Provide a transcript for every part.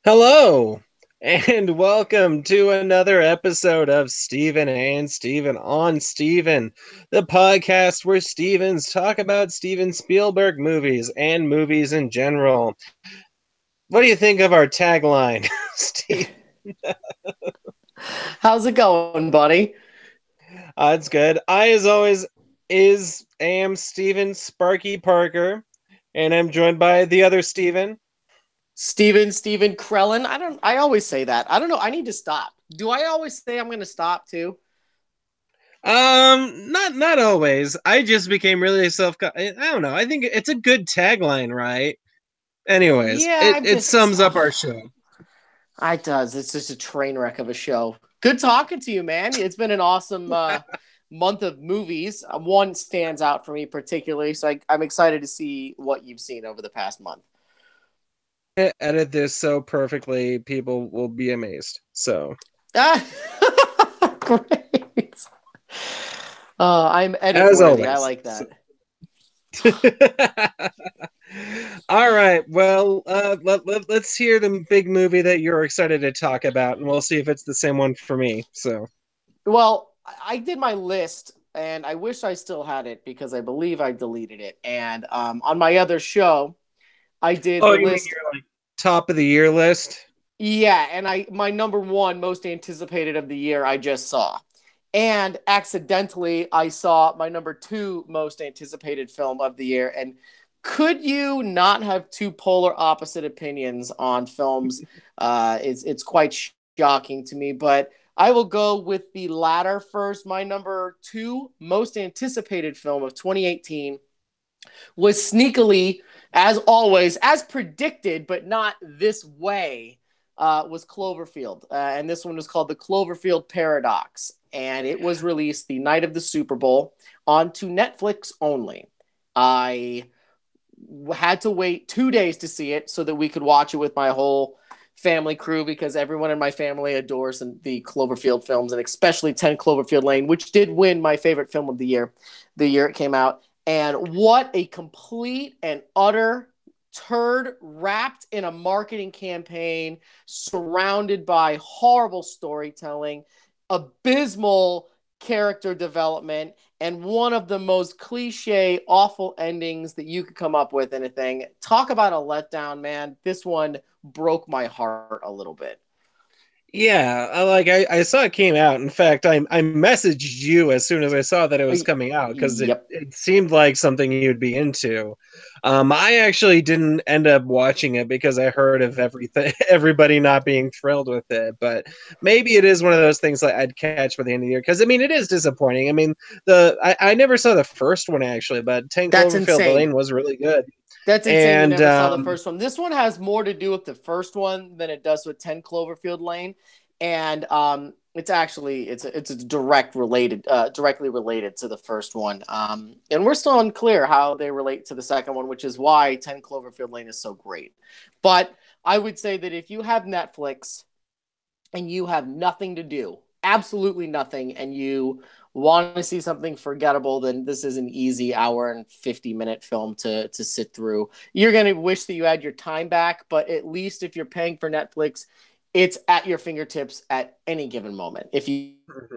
Hello, and welcome to another episode of Steven and Steven on Steven, the podcast where Stevens talk about Steven Spielberg movies and movies in general. What do you think of our tagline, Steve? How's it going, buddy? It's good. I, as always, am Steven Sparky Parker, and I'm joined by the other Steven. Steven Krellin. I always say that. I don't know. I need to stop. Do I always say I'm going to stop too? Not always. I just became really I don't know. I think it's a good tagline, right? Anyways, Yeah, it sums up our show. it does. It's just a train wreck of a show. Good talking to you, man. It's been an awesome month of movies. One stands out for me particularly, so I'm excited to see what you've seen over the past month. Edit this so perfectly, people will be amazed. So, Ah, great. I'm edit as worthy. I always. like that. All right. Well, let's hear the big movie that you're excited to talk about, and we'll see if it's the same one for me. So, Well, I did my list, and I wish I still had it because I believe I deleted it. And on my other show, I did oh, the you mean list. your like top of the year list? Yeah, and I my number one most anticipated of the year I just saw. And accidentally, I saw my number two most anticipated film of the year. And could you not have two polar opposite opinions on films? It's quite shocking to me, but I will go with the latter first. My number two most anticipated film of 2018 was sneakily, as always, as predicted, but not this way, was Cloverfield. And this one was called The Cloverfield Paradox. And it was released the night of the Super Bowl onto Netflix only. I had to wait 2 days to see it so that we could watch it with my whole family crew because everyone in my family adores the Cloverfield films, and especially 10 Cloverfield Lane, which did win my favorite film of the year it came out. And what a complete and utter turd wrapped in a marketing campaign, surrounded by horrible storytelling, abysmal character development, and one of the most cliche, awful endings that you could come up with in a thing. Talk about a letdown, man. This one broke my heart a little bit. Yeah, I saw it came out. In fact, I messaged you as soon as I saw that it was coming out because Yep. it seemed like something you'd be into. I actually didn't end up watching it because I heard of everything, everybody not being thrilled with it. But maybe it is one of those things that I'd catch by the end of the year because I mean it is disappointing. I mean I never saw the first one actually, but Ten That's Cloverfield insane. Lane was really good. That's insane. You And never saw the first one. This one has more to do with the first one than it does with 10 Cloverfield Lane, and it's actually it's directly related to the first one. And we're still unclear how they relate to the second one, which is why 10 Cloverfield Lane is so great. But I would say that if you have Netflix and you have nothing to do, absolutely nothing, and you want to see something forgettable, then this is an easy hour and 50-minute film to sit through. You're going to wish that you had your time back, but at least if you're paying for Netflix, it's at your fingertips at any given moment. If you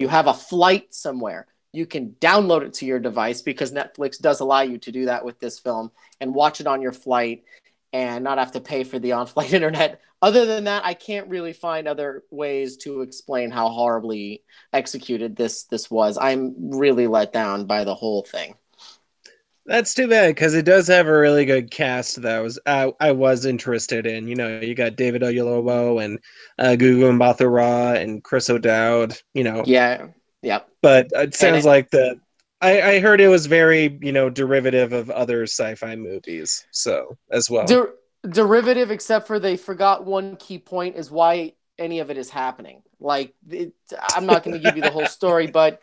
have a flight somewhere, you can download it to your device because Netflix does allow you to do that with this film and watch it on your flight and not have to pay for the on-flight internet. Other than that, I can't really find other ways to explain how horribly executed this was. I'm really let down by the whole thing. That's too bad because it does have a really good cast that I was interested in. You know, you got David Oyelowo and Gugu Mbatha-Raw and Chris O'Dowd. You know, Yeah, yep. but it And sounds like I heard it was very derivative of other sci-fi movies. So as well. der- derivative, except for they forgot one key point is why any of it is happening. I'm not going to give you the whole story, but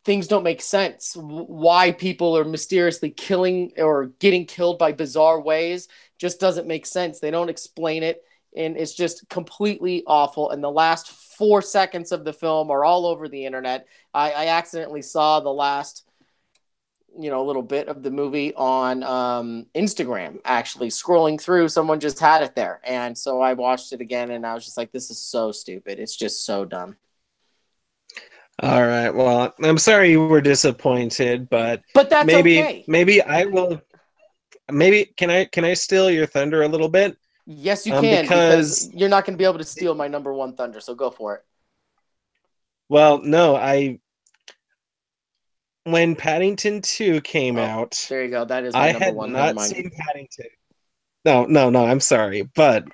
things don't make sense. Why people are mysteriously killing or getting killed by bizarre ways just doesn't make sense. They don't explain it, and it's just completely awful. And the last 4 seconds of the film are all over the internet. I accidentally saw the last a little bit of the movie on Instagram. Actually, scrolling through, someone just had it there, and so I watched it again, and I was just like, "This is so stupid. It's just so dumb." All right. Well, I'm sorry you were disappointed, but But that's maybe okay. maybe I will. Maybe can I steal your thunder a little bit? Yes, you can, because Because you're not going to be able to steal my number one thunder. So go for it. well, no, I when Paddington 2 came Oh, out, there you go. That is my I number had one. Never not mind. seen Paddington. No, no, no, I'm sorry, but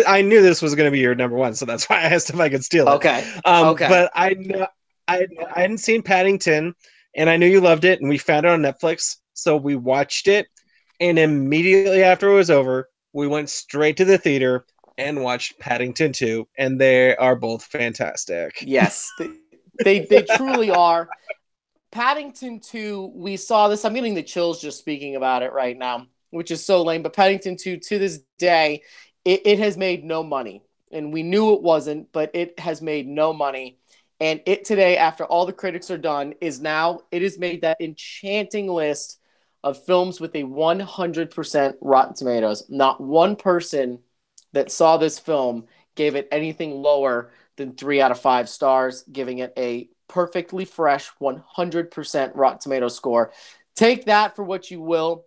I knew this was going to be your number one, so that's why I asked if I could steal it. Okay. Okay. But I hadn't seen Paddington, and I knew you loved it, and we found it on Netflix, so we watched it, and immediately after it was over, we went straight to the theater and watched Paddington 2, and they are both fantastic. Yes, they truly are. Paddington 2, we saw this. I'm getting the chills just speaking about it right now, which is so lame. But Paddington 2, to this day, it has made no money. And we knew it wasn't, but it has made no money. And it today, after all the critics are done, it has made that enchanting list of films with a 100% Rotten Tomatoes. Not one person that saw this film gave it anything lower than 3 out of 5 stars, giving it a perfectly fresh 100% Rotten Tomato score. Take that for what you will.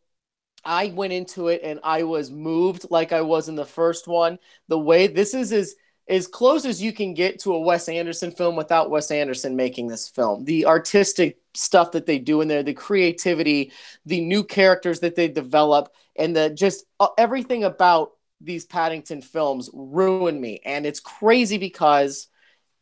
I went into it and I was moved like I was in the first one. The way this is as close as you can get to a Wes Anderson film without Wes Anderson making this film. The artistic stuff that they do in there, the creativity, the new characters that they develop, and the just everything about these Paddington films ruined me. And it's crazy because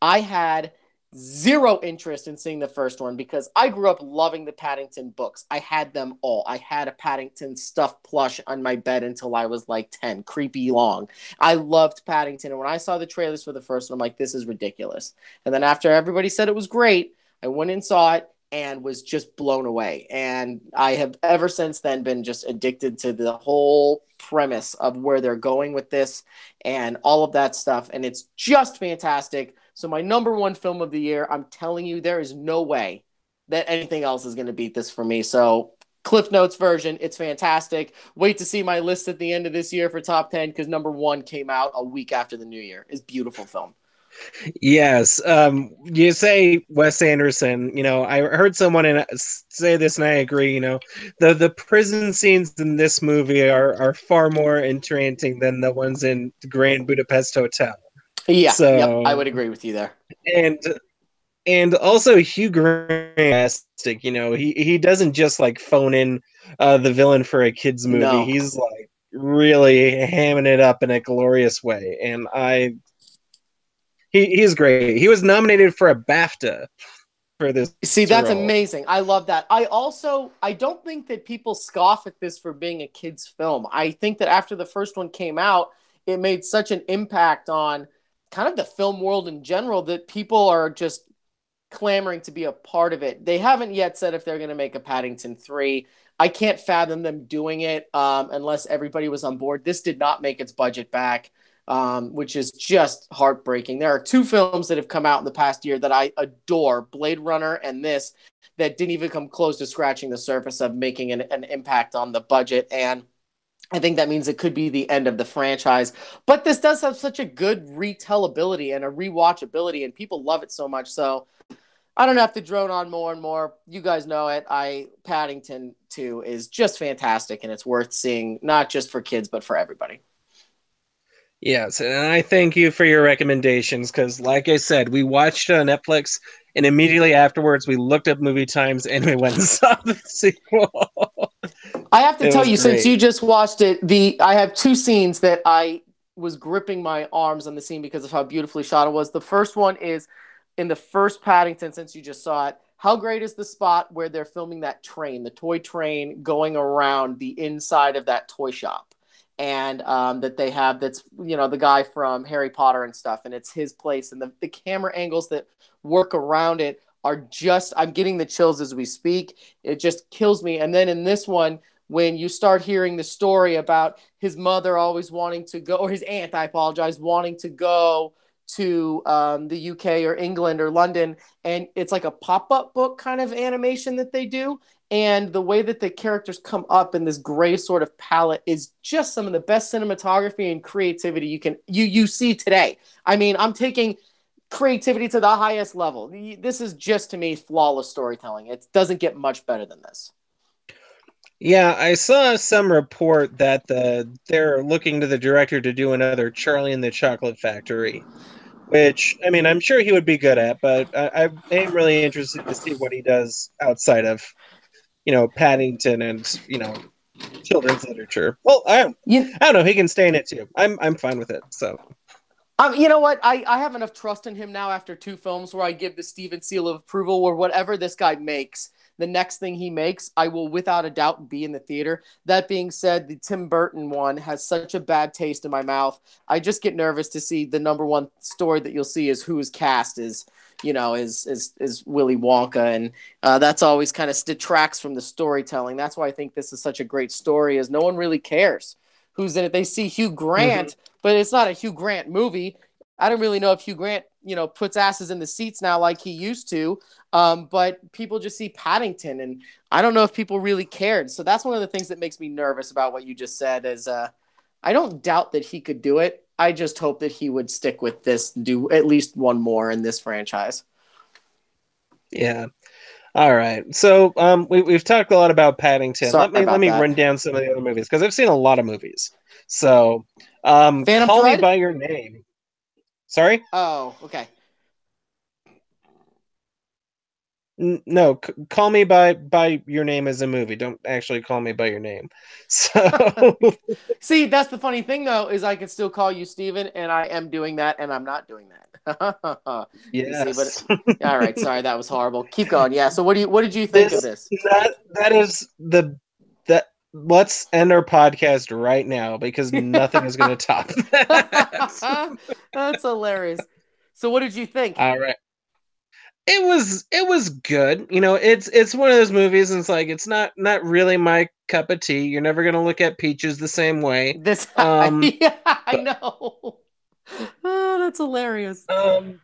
I had zero interest in seeing the first one because I grew up loving the Paddington books. I had them all. I had a Paddington stuffed plush on my bed until I was like 10, creepy long. I loved Paddington. And when I saw the trailers for the first one, I'm like, this is ridiculous. And then after everybody said it was great, I went and saw it and was just blown away. And I have ever since then been just addicted to the whole premise of where they're going with this and all of that stuff. And it's just fantastic. So my number one film of the year, I'm telling you, there is no way that anything else is going to beat this for me. So Cliff Notes version, it's fantastic. Wait to see my list at the end of this year for top 10 because number one came out a week after the new year. It's a beautiful film. Yes. You say Wes Anderson, I heard someone say this and I agree, the prison scenes in this movie are far more enchanting than the ones in Grand Budapest Hotel. Yeah, yep, I So, would agree with you there. and also Hugh Grant, he doesn't just like phone in the villain for a kids movie. No. He's like really hamming it up in a glorious way, and he's great. He was nominated for a BAFTA for this See, that's role. amazing. I love that. I don't think that people scoff at this for being a kid's film. I think that after the first one came out, it made such an impact on kind of the film world in general that people are just clamoring to be a part of it. They haven't yet said if they're going to make a Paddington 3. I can't fathom them doing it unless everybody was on board. This did not make its budget back, which is just heartbreaking. There are two films that have come out in the past year that I adore, Blade Runner and this, that didn't even come close to scratching the surface of making an impact on the budget. And I think that means it could be the end of the franchise. But this does have such a good retellability and a rewatchability, and people love it so much. So I don't have to drone on more and more. You guys know it. Paddington 2 is just fantastic, and it's worth seeing, not just for kids, but for everybody. Yes, and I thank you for your recommendations because, like I said, we watched it on Netflix, and immediately afterwards we looked up movie times and we went and saw the sequel. I have to It tell was you, since great. you just watched it, I have two scenes that I was gripping my arms on the scene because of how beautifully shot it was. The first one is in the first Paddington, since you just saw it. How great is the spot where they're filming that train, the toy train going around the inside of that toy shop? And that they have that's, the guy from Harry Potter and stuff, and it's his place. And the camera angles that work around it are just, I'm getting the chills as we speak. It just kills me. And then in this one, when you start hearing the story about his mother always wanting to go, or his aunt, I apologize, wanting to go to the UK or England or London, and it's like a pop-up book kind of animation that they do, And the way that the characters come up in this gray sort of palette is just some of the best cinematography and creativity you see today. I mean, I'm taking creativity to the highest level. This is just, to me, flawless storytelling. It doesn't get much better than this. Yeah, I saw some report that they're looking to the director to do another Charlie and the Chocolate Factory, which I mean I'm sure he would be good at, but I am really interested to see what he does outside of Paddington and children's literature. Well, You, I don't know. He can stay in it too. I'm fine with it. So you know what? I have enough trust in him now after two films where I give the Steven seal of approval, where whatever this guy makes, the next thing he makes, I will without a doubt be in the theater. That being said, the Tim Burton one has such a bad taste in my mouth. I just get nervous to see the number one story that you'll see is who's cast is Willy Wonka, and that's always kind of detracts from the storytelling. That's why I think this is such a great story, is no one really cares who's in it. They see Hugh mhm. Grant, but it's not a Hugh Grant movie. I don't really know if Hugh Grant, puts asses in the seats now like he used to. But people just see Paddington, and I don't know if people really cared. So that's one of the things that makes me nervous about what you just said. Is I don't doubt that he could do it. I just hope that he would stick with this, do at least one more in this franchise. Yeah. All right. So we've talked a lot about Paddington. Sorry Let about me that. run down some of the other movies because I've seen a lot of movies. So Phantom Call Me Thread? by Your Name. Sorry? Oh, okay. No, Call Me by Your Name is a movie. Don't actually call me by your name. So See, that's the funny thing, though, is I can still call you Steven, and I am doing that, and I'm not doing that. You see, but yes. all right, sorry, that was horrible. Keep going. Yeah. So what did you think of This this? that is the that let's end our podcast right now because nothing is going to top that. That's hilarious. So what did you think? All right. It was good. It's one of those movies and it's like it's not really my cup of tea. You're never going to look at Peaches the same way. This Um yeah, I but know. Oh, that's hilarious. um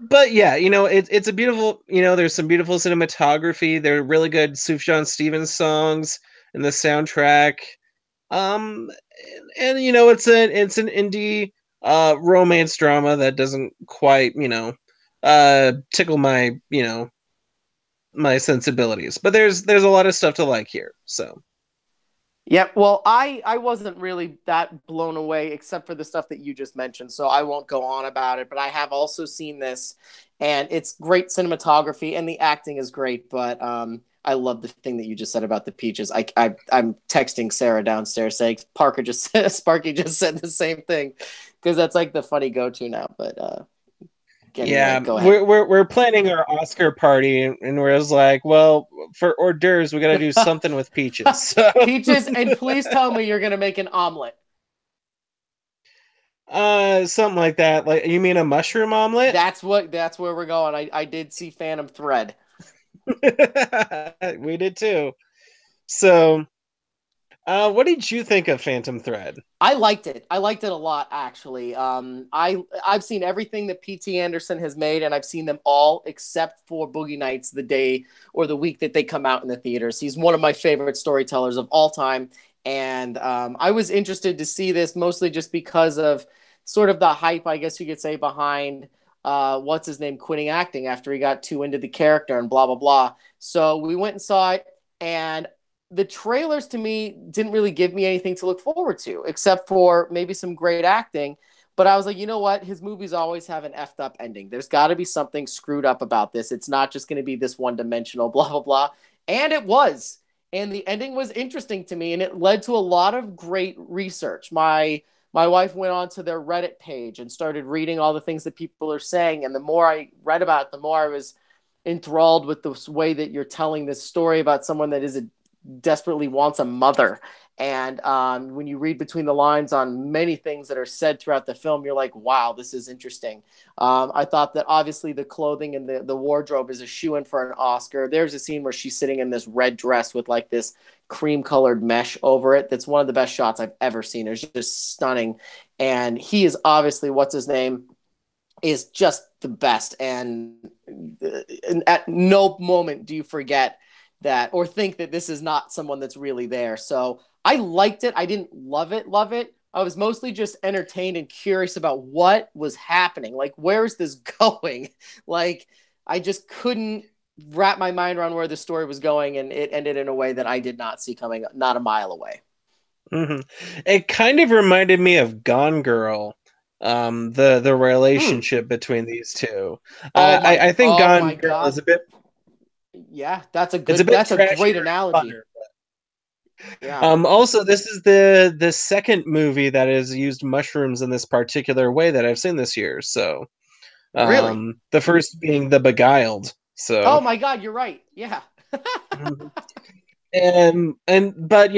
but yeah, it's a beautiful, there's some beautiful cinematography. There are really good Sufjan Stevens songs in the soundtrack. Um, and it's an indie romance drama that doesn't quite tickle my sensibilities, but there's a lot of stuff to like here. So Yep. Well, I wasn't really that blown away except for the stuff that you just mentioned, so I won't go on about it. But I have also seen this, and it's great cinematography, and the acting is great. But I love the thing that you just said about the peaches. I'm texting Sarah downstairs saying Parker just Sparky just said the same thing because that's like the funny go to now. But anyway, yeah, go ahead. we're planning our Oscar party, and we're just like, well, for hors d'oeuvres, we got to do something with peaches. So Peaches, and please tell me you're gonna make an omelet. something like that. Like, you mean a mushroom omelet? That's where we're going. I did see Phantom Thread. We did too. So, what did you think of Phantom Thread? I liked it. I liked it a lot, actually. I've seen everything that P.T. Anderson has made, and I've seen them all except for Boogie Nights, the day or the week that they come out in the theaters. He's one of my favorite storytellers of all time, and I was interested to see this mostly just because of sort of the hype, I guess you could say, behind what's his name quitting acting after he got too into the character and blah blah blah. So we went and saw it, and the trailers to me didn't really give me anything to look forward to, except for maybe some great acting. But I was like, you know what? His movies always have an effed up ending. There's got to be something screwed up about this. It's not just going to be this one dimensional, blah, blah, blah. And it was. And the ending was interesting to me, and it led to a lot of great research. My wife went on to their Reddit page and started reading all the things that people are saying. And the more I read about it, the more I was enthralled with the way that you're telling this story about someone that is a desperately wants a mother. And when you read between the lines on many things that are said throughout the film, you're like, wow, this is interesting. I thought that obviously the clothing and the wardrobe is a shoe in for an Oscar. There's a scene where she's sitting in this red dress with like this cream colored mesh over it. That's one of the best shots I've ever seen. It's just stunning. And he is obviously, what's his name, is just the best. And at no moment do you forget that or think that this is not someone that's really there. So I liked it. I didn't love it. I was mostly just entertained and curious about what was happening. Like, where is this going? Like, I just couldn't wrap my mind around where the story was going, and it ended in a way that I did not see coming, not a mile away. Hmm. It kind of reminded me of Gone Girl, the Mm. relationship between these two. I think Oh Gone my Girl is God. Yeah, it's a bit that's a trashier great and analogy. funner. Yeah. Also, this is the second movie that has used mushrooms in this particular way that I've seen this year. So, Really? the first being The Beguiled. So, Oh my God, you're right. Yeah. mhm. But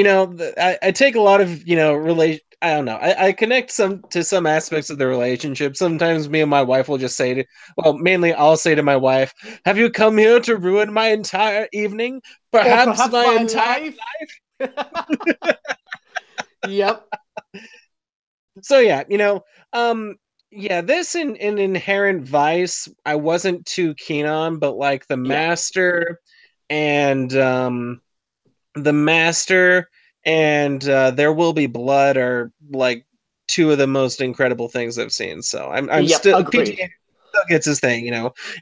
I take a lot of relate. I don't know. I connect some to some aspects of the relationship. Sometimes me and my wife will just say to, well, mainly I'll say to my wife, "Have you come here to ruin my entire evening? Or Perhaps perhaps my my entire." life. Yep. So yeah, yeah, this in Inherent Vice, I wasn't too keen on, but like Yeah. and the Master and There Will Be Blood are like two of the most incredible things I've seen. So I'm Yep. still Agreed. PTA still gets his thing,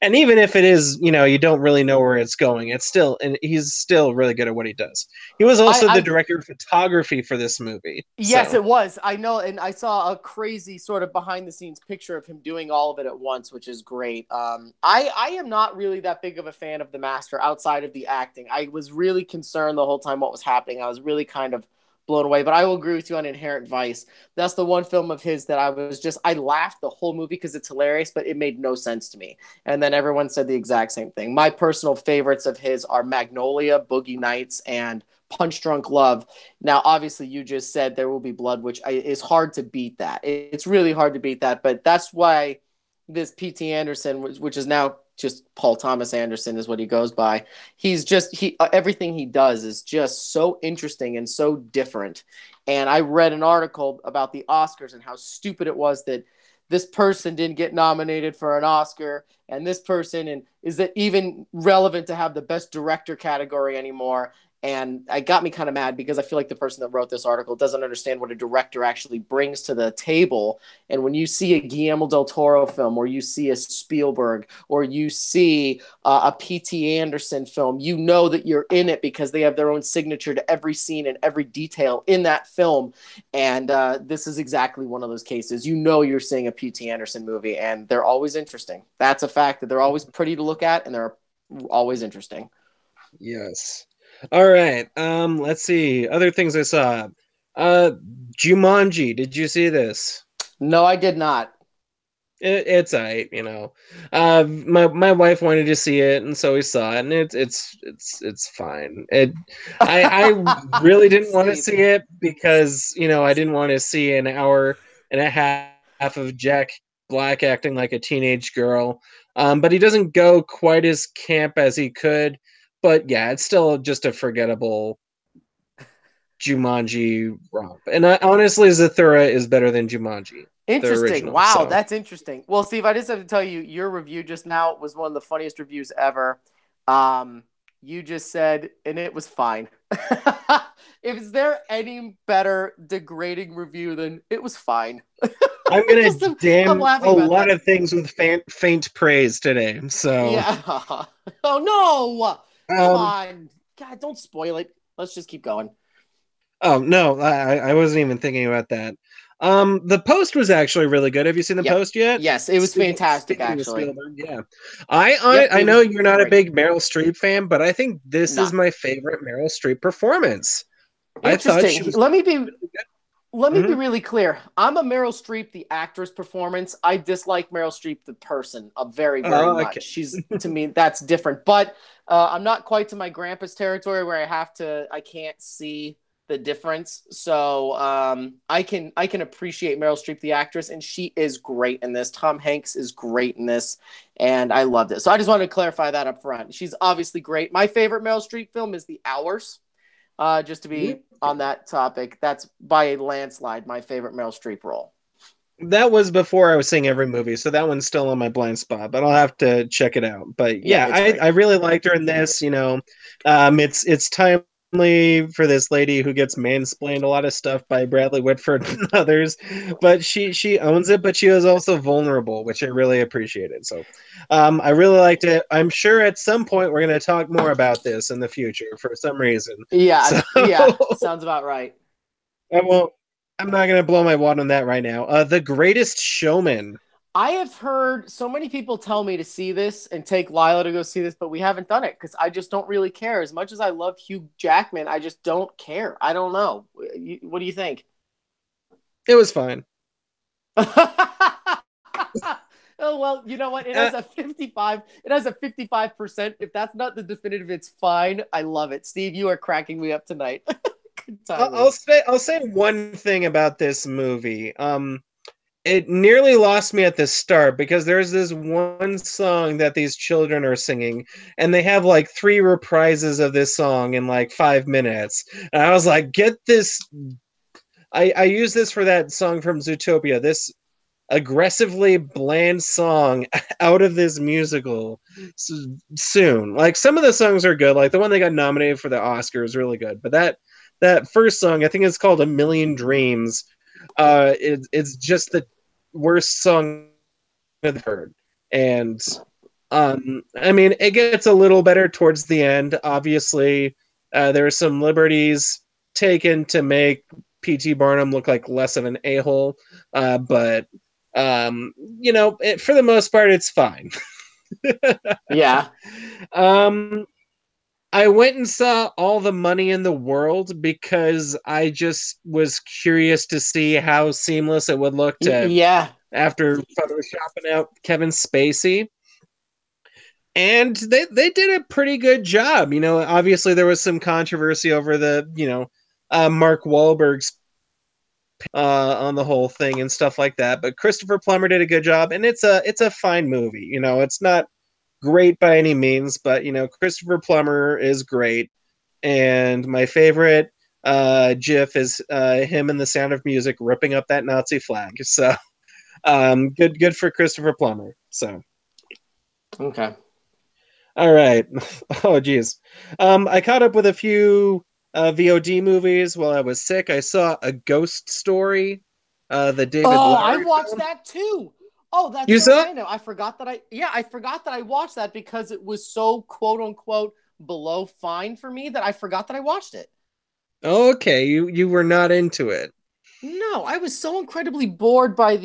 and even if it is, you don't really know where it's going, it's still and he's still really good at what he does. He was also the I director of photography for this movie. Yes, So it was. I know, and I saw a crazy sort of behind the scenes picture of him doing all of it at once, which is great. I am not really that big of a fan of the Master outside of the acting. I was really concerned the whole time what was happening. I was really kind of blown away. But I will agree with you on Inherent Vice. That's the one film of his that I laughed the whole movie because it's hilarious, but it made no sense to me. And then everyone said the exact same thing. My personal favorites of his are Magnolia, Boogie Nights, and Punch Drunk Love. Now, obviously, you just said There Will Be Blood, which is hard to beat that. It's really hard to beat that, but that's why this P.T. Anderson, which is now just Paul Thomas Anderson, is what he goes by. He everything he does is just so interesting and so different. And I read an article about the Oscars and how stupid it was that this person didn't get nominated for an Oscar, and this person, and is it even relevant to have the best director category anymore? And it got me kind of mad because I feel like the person that wrote this article doesn't understand what a director actually brings to the table. And when you see a Guillermo del Toro film, or you see a Spielberg, or you see a P.T. Anderson film, you know that you're in it because they have their own signature to every scene and every detail in that film. And this is exactly one of those cases. You know you're seeing a P.T. Anderson movie, and they're always interesting. That's a fact that they're always pretty to look at, and they're always interesting. yes. All right. Let's see. Other things I saw. Uh, Jumanji. Did you see this? No, I did not. It's alright. My wife wanted to see it, and so we saw it, and it's fine. I really didn't want to Steve. see it because I didn't want to see an hour and a half of Jack Black acting like a teenage girl. But he doesn't go quite as camp as he could. But yeah, it's still just a forgettable Jumanji romp. And honestly, Zathura is better than Jumanji, the Interesting. original. Wow, So. that's interesting. Well, Steve, I just have to tell you, your review just now was one of the funniest reviews ever. Um, you just said, and it was fine. Is there any better degrading review than it was fine? I'm gonna just I'm damn a laughing about lot that. of things with faint praise today. So, Yeah. Oh no! Come um, on, God, don't spoil it. Let's just keep going. oh no, I wasn't even thinking about that. The Post was actually really good. Have you seen the Yep. Post yet? Yes, it was fantastic. Speaking of Actually. Spielberg, yeah. Yep, I it know was you're not a great. big Meryl Streep fan, but I think this is Not my favorite Meryl Streep performance. I thought she interesting. was really good. Let me be Mhm. really clear. I'm a Meryl Streep, the actress performance. I dislike Meryl Streep, the person, very, very Oh, much. okay. She's, to me, that's different. But I'm not quite to my grandpa's territory where I can't see the difference. So I can appreciate Meryl Streep, the actress, and she is great in this. Tom Hanks is great in this, and I loved it. So I just wanted to clarify that up front. She's obviously great. My favorite Meryl Streep film is The Hours. Just to Mhm. be on that topic, that's by a landslide my favorite Meryl Streep role. That was before I was seeing every movie, so that one's still on my blind spot, but I'll have to check it out. But Yeah, yeah, it's I great. really liked her in this, it's timely for this lady who gets mansplained a lot of stuff by Bradley Whitford and others, but she owns it, but she was also vulnerable, which I really appreciated. So I really liked it. I'm sure at some point we're gonna talk more about this in the future for some reason. Yeah, So yeah, sounds about right. I won't I'm not gonna blow my wad on that right now. The Greatest Showman. I have heard so many people tell me to see this and take Lila to go see this, but we haven't done it because I just don't really care. As much as I love Hugh Jackman, I just don't care. I don't know. What do you think? It was fine. Oh well, you know what? It Uh, has a 55. It has a 55%. If that's not the definitive, it's fine. I love it. Steve, you are cracking me up tonight. Good I'll timing. say one thing about this movie. It nearly lost me at the start because there's this one song that these children are singing, and they have like three reprises of this song in like 5 minutes. And I was like, get this. I use this for that song from Zootopia. This aggressively bland song out of this musical soon. Like some of the songs are good. Like the one they got nominated for the Oscar is really good. But that first song, I think it's called "A Million Dreams." It's just the worst song I've heard. And I mean, it gets a little better towards the end. Obviously, there are some liberties taken to make P.T. Barnum look like less of an a-hole, but for the most part, it's fine. Yeah. um, I went and saw All the Money in the World because I just was curious to see how seamless it would look to Yeah. after photoshopping out Kevin Spacey. And they did a pretty good job. Obviously there was some controversy over Mark Wahlberg's on the whole thing and stuff like that. But Christopher Plummer did a good job, and it's a fine movie. It's not great by any means, but Christopher Plummer is great. And my favorite GIF is him in The Sound of Music ripping up that Nazi flag. So good for Christopher Plummer. So Okay. all right. Oh geez. I caught up with a few VOD movies while I was sick. I saw A Ghost Story, the David Oh, I Lowery watched film. that too. Oh, that's You so saw it? random. I forgot that I watched that because it was so quote unquote below fine for me that I forgot that I watched it. Okay, you were not into it. No, I was so incredibly bored by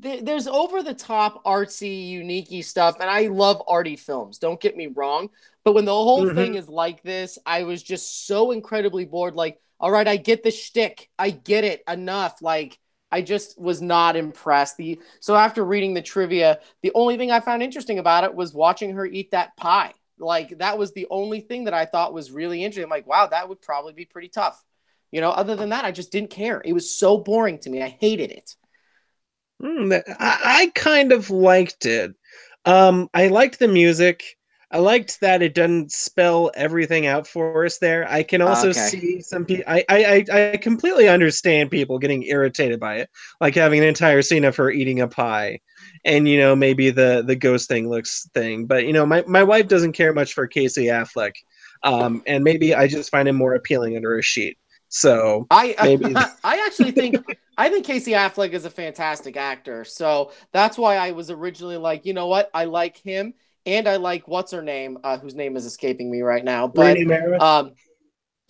there's over the top artsy, uniquey stuff, and I love arty films. Don't get me wrong, but when the whole thing Hmm. is like this, I was just so incredibly bored. Like, all right, I get the shtick, I get it enough. Like, I just was not impressed. So after reading the trivia, the only thing I found interesting about it was watching her eat that pie. Like, that was the only thing that I thought was really interesting. I'm like, wow, that would probably be pretty tough. Other than that, I just didn't care. It was so boring to me. I hated it. I kind of liked it. I liked the music. I liked that it doesn't spell everything out for us there. I can also Okay. see some people. I completely understand people getting irritated by it, like having an entire scene of her eating a pie, and maybe the ghost thing. But my wife doesn't care much for Casey Affleck, and maybe I just find him more appealing under a sheet. So maybe. I think Casey Affleck is a fantastic actor. So that's why I was originally like, you know what? I like him and I like what's her name, whose name is escaping me right now. Rooney But Mara.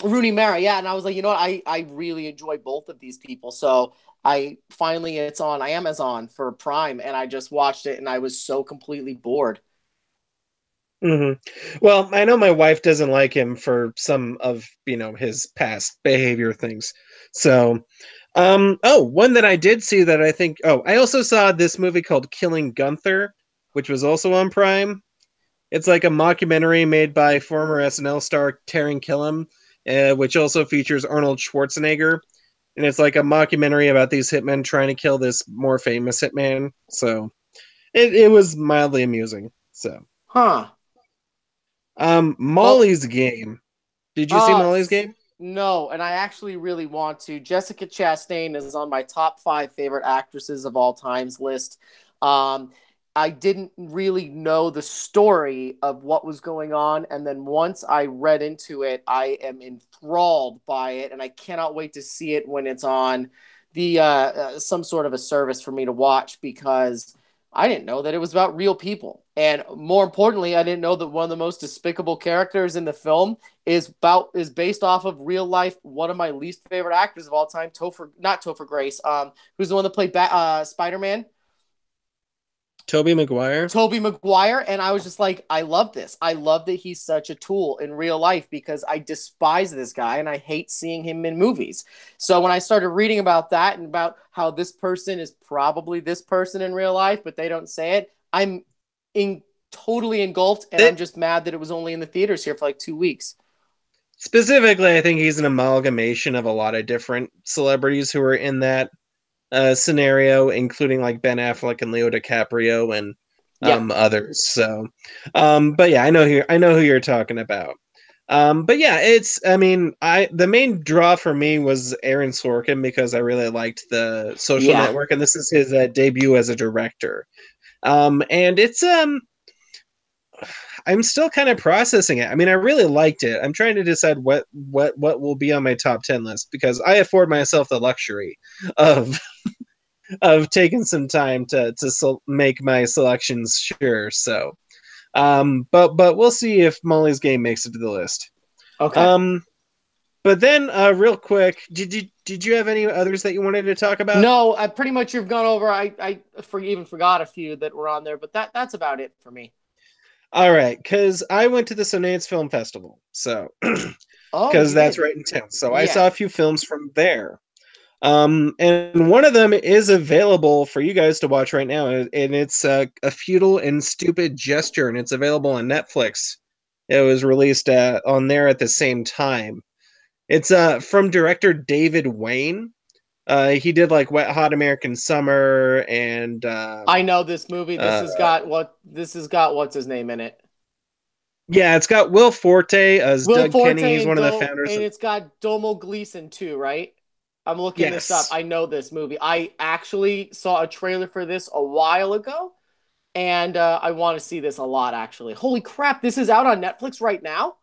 Rooney Mara, yeah. And I was like, you know what? I really enjoy both of these people. So I finally it's on Amazon for Prime and I just watched it and I was so completely bored. Hmm. Well, I know my wife doesn't like him for some of his past behavior things. So, one that I did see that I think. Oh, I also saw this movie called Killing Gunther, which was also on Prime. It's like a mockumentary made by former SNL star Taran Killam, which also features Arnold Schwarzenegger, and it's like a mockumentary about these hitmen trying to kill this more famous hitman. So it was mildly amusing. So. Huh. Well, Molly's Game. Did you see uh Molly's Game? No, and I actually really want to. Jessica Chastain is on my top 5 favorite actresses of all times list. Um, I didn't really know the story of what was going on, and then once I read into it, I am enthralled by it, and I cannot wait to see it when it's on the some sort of a service for me to watch because I didn't know that it was about real people, and more importantly, I didn't know that one of the most despicable characters in the film is based off of real life. One of my least favorite actors of all time, Topher Grace, who's the one that played Spider Man, Tobey Maguire. Tobey Maguire, and I was just like, I love this. I love that he's such a tool in real life because I despise this guy and I hate seeing him in movies. So when I started reading about that and about how this person is probably this person in real life, but they don't say it, I'm in totally engulfed, and I'm just mad that it was only in the theaters here for like 2 weeks. Specifically, I think he's an amalgamation of a lot of different celebrities who are in that scenario, including like Ben Affleck and Leo DiCaprio and Yep. others. So, but yeah, I know who you're talking about. But yeah, it's I mean, the main draw for me was Aaron Sorkin because I really liked the Social Yeah. Network, and this is his debut as a director. And it's I'm still kind of processing it. I mean, I really liked it. I'm trying to decide what will be on my top 10 list because I afford myself the luxury of of taking some time to make my selections sure. So, but we'll see if Molly's Game makes it to the list. Okay. Um, but then real quick, did you have any others that you wanted to talk about? No, I pretty much you've gone over. Even forgot a few that were on there, but that's about it for me. All right, because I went to the Sundance Film Festival, so Oh, because you that's did. right in town. So I Yeah. saw a few films from there. And one of them is available for you guys to watch right now, and it's a futile and stupid gesture, and it's available on Netflix. It was released on there at the same time. It's from director David Wayne. He did like Wet Hot American Summer and I know this movie. uh, This has got what's his name in it. yeah, it's got Will Forte as Will Doug Kenny. Forte He's and one of the founders. and it's got Domo Gleason too, right? I'm looking this up. Yes, I know this movie. I actually saw a trailer for this a while ago, and I want to see this a lot. Actually, holy crap! This is out on Netflix right now.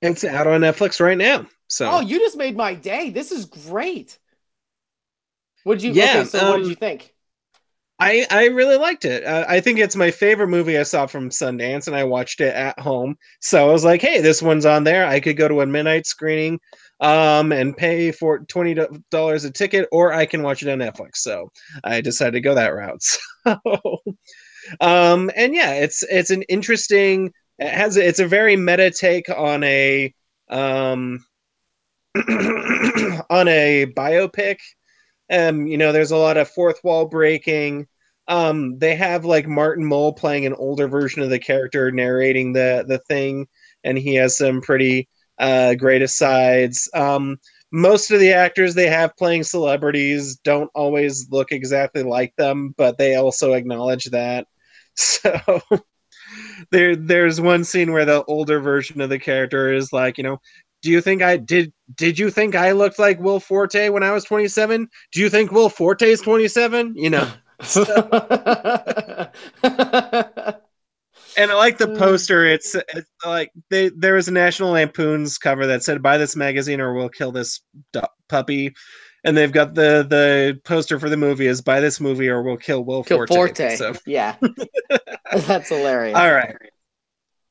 it's out on Netflix right now. Oh, So you just made my day. This is great. What did you? Okay, yeah, so what did you think? I really liked it. I think it's my favorite movie I saw from Sundance, and I watched it at home. So I was like, hey, this one's on there. I could go to a midnight screening, and pay for $20 a ticket, or I can watch it on Netflix. So I decided to go that route. So, and yeah, it's an interesting. It's a very meta take on a on a biopic. There's a lot of fourth wall breaking. They have like Martin Mull playing an older version of the character narrating the thing, and he has some pretty great asides. Most of the actors they have playing celebrities don't always look exactly like them, but they also acknowledge that. So there's one scene where the older version of the character is like, do you think I did you think I looked like Will Forte when I was 27? Do you think Will Forte is 27? So, and I like the poster. It's like there was a National Lampoon's cover that said buy this magazine or we'll kill this puppy. And they've got the poster for the movie is buy this movie or we'll kill Will Kill Forte. Forte. So Yeah, that's hilarious. all right.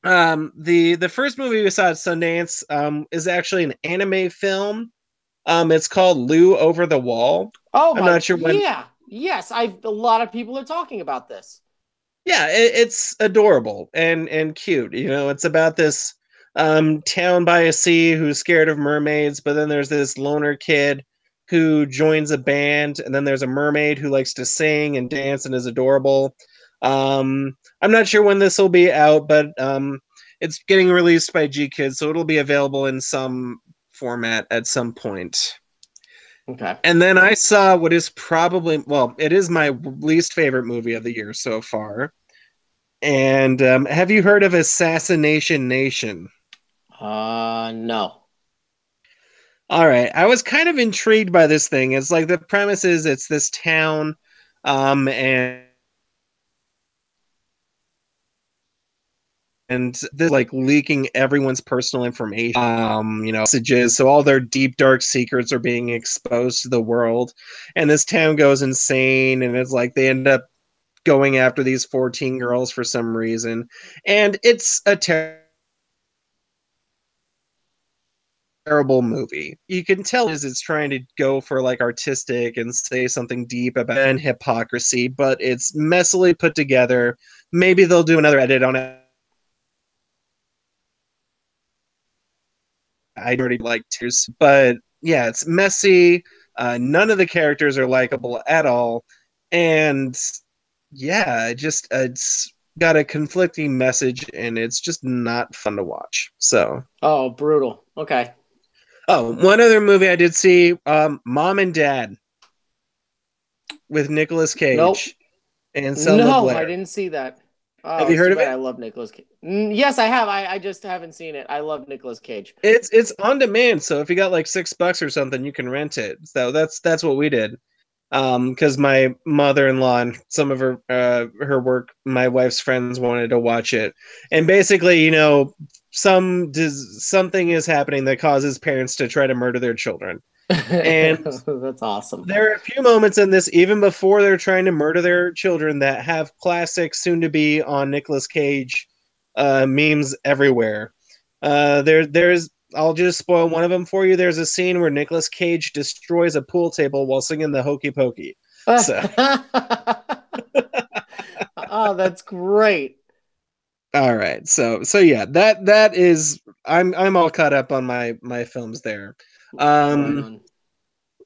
The first movie we saw at Sundance is actually an anime film. It's called Lou Over the Wall. Oh I'm my, not sure when. yeah, yes. A lot of people are talking about this. Yeah, it's adorable and cute. It's about this town by a sea who's scared of mermaids, but then there's this loner kid who joins a band, and then there's a mermaid who likes to sing and dance and is adorable. I'm not sure when this will be out, but it's getting released by GKIDS, so it'll be available in some format at some point. Okay. And then I saw what is probably, well, it is my least favorite movie of the year so far. And have you heard of Assassination Nation? No. All right. I was kind of intrigued by this thing. It's like the premise is it's this town, and this like leaking everyone's personal information, messages. So all their deep dark secrets are being exposed to the world, and this town goes insane. And it's like they end up going after these 14 girls for some reason, and it's a terrible movie. You can tell is it's trying to go for like artistic and say something deep about and hypocrisy, but it's messily put together. Maybe they'll do another edit on it. I already like Tears, but yeah, it's messy. None of the characters are likable at all, and yeah, it's got a conflicting message, and it's just not fun to watch. So, Oh, brutal. Okay. oh, one other movie I did see, Mom and Dad with Nicolas Nope. Cage and Selma No, I Blair. didn't see that. Have Oh, you it's heard too of bad. it? I love Nicolas Cage. Yes, I have. I just haven't seen it. I love Nicolas Cage. It's on demand, so if you got like $6 or something, you can rent it. So that's what we did. Because my mother-in-law and some of her work, my wife's friends wanted to watch it, and basically, something is happening that causes parents to try to murder their children, and That's awesome. there are a few moments in this, even before they're trying to murder their children, that have classic, soon to be on Nicolas Cage memes everywhere. There's I'll just spoil one of them for you. There's a scene where Nicolas Cage destroys a pool table while singing the Hokey Pokey. So, Oh, that's great. all right. So yeah, that is I'm all caught up on my films there. Right Um, on.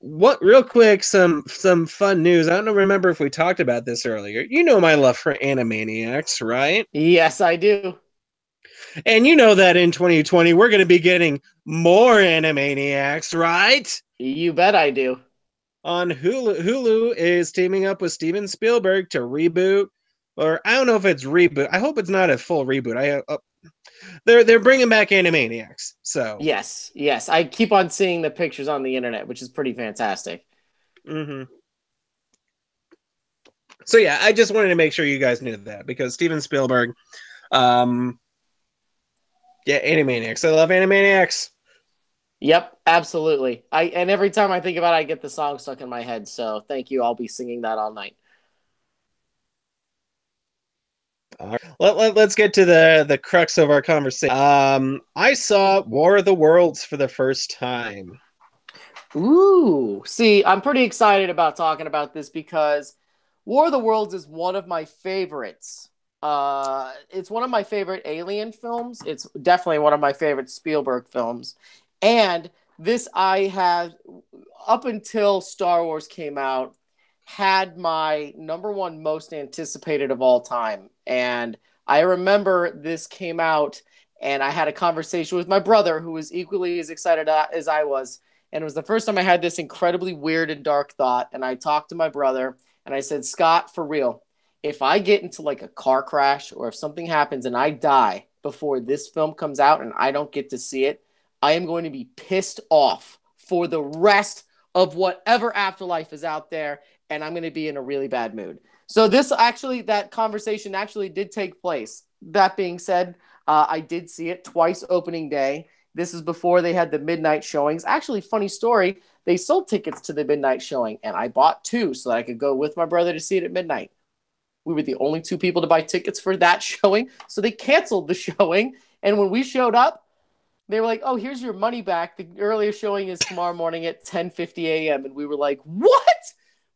what real quick, some fun news. I don't remember if we talked about this earlier. You know my love for Animaniacs, right? Yes, I do. And you know that in 2020 we're going to be getting more Animaniacs, right? You bet I do. On Hulu. Hulu is teaming up with Steven Spielberg to reboot, or I don't know if it's reboot. I hope it's not a full reboot. They're bringing back Animaniacs. So, Yes, yes. I keep on seeing the pictures on the internet, which is pretty fantastic. mm-hmm. So yeah, I just wanted to make sure you guys knew that because Steven Spielberg, um, yeah, Animaniacs. I love Animaniacs. Yep, absolutely. And every time I think about it, I get the song stuck in my head. So thank you. I'll be singing that all night. All right. Let's get to the crux of our conversation. I saw War of the Worlds for the first time. Ooh, see, I'm pretty excited about talking about this because War of the Worlds is one of my favorites. It's one of my favorite Alien films. It's definitely one of my favorite Spielberg films. And this I had up until Star Wars came out had my number one most anticipated of all time. And I remember this came out and I had a conversation with my brother who was equally as excited as I was. And it was the first time I had this incredibly weird and dark thought. And I talked to my brother and I said, Scott, for real, if I get into like a car crash or if something happens and I die before this film comes out and I don't get to see it, I am going to be pissed off for the rest of whatever afterlife is out there. And I'm going to be in a really bad mood. So that conversation actually did take place. That being said, I did see it twice opening day. This is before they had the midnight showings. Actually, funny story, they sold tickets to the midnight showing, and I bought two so that I could go with my brother to see it at midnight. We were the only two people to buy tickets for that showing, so they canceled the showing. And when we showed up, they were like, "Oh, here's your money back. The earliest showing is tomorrow morning at 10:50 a.m." And we were like, "What?"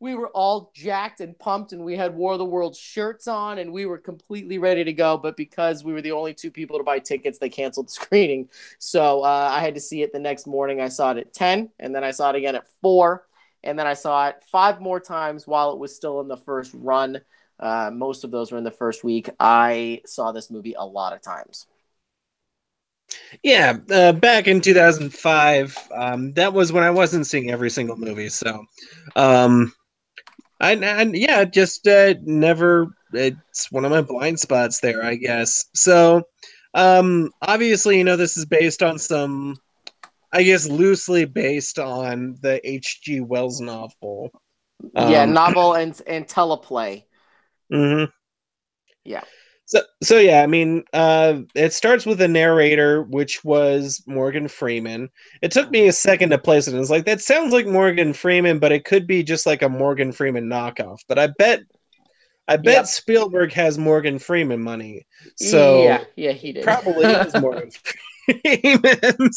We were all jacked and pumped, and we had War of the Worlds shirts on, and we were completely ready to go. But because we were the only two people to buy tickets, they canceled the screening. So I had to see it the next morning. I saw it at 10, and then I saw it again at 4, and then I saw it 5 more times while it was still in the first run. Most of those were in the first week. I saw this movie a lot of times. Yeah, back in 2005, that was when I wasn't seeing every single movie. So, um, yeah, just never. It's one of my blind spots there, I guess. So, obviously, this is based on some I guess loosely based on the H.G. Wells novel. Yeah, Um, novel and teleplay. mhm. Yeah. So yeah, I mean, it starts with a narrator, which was Morgan Freeman. It took me a second to place it. It's like that sounds like Morgan Freeman, but it could be just like a Morgan Freeman knockoff. But I bet Yep. Spielberg has Morgan Freeman money, Yeah. so Yeah, he it did. probably is Morgan Freeman.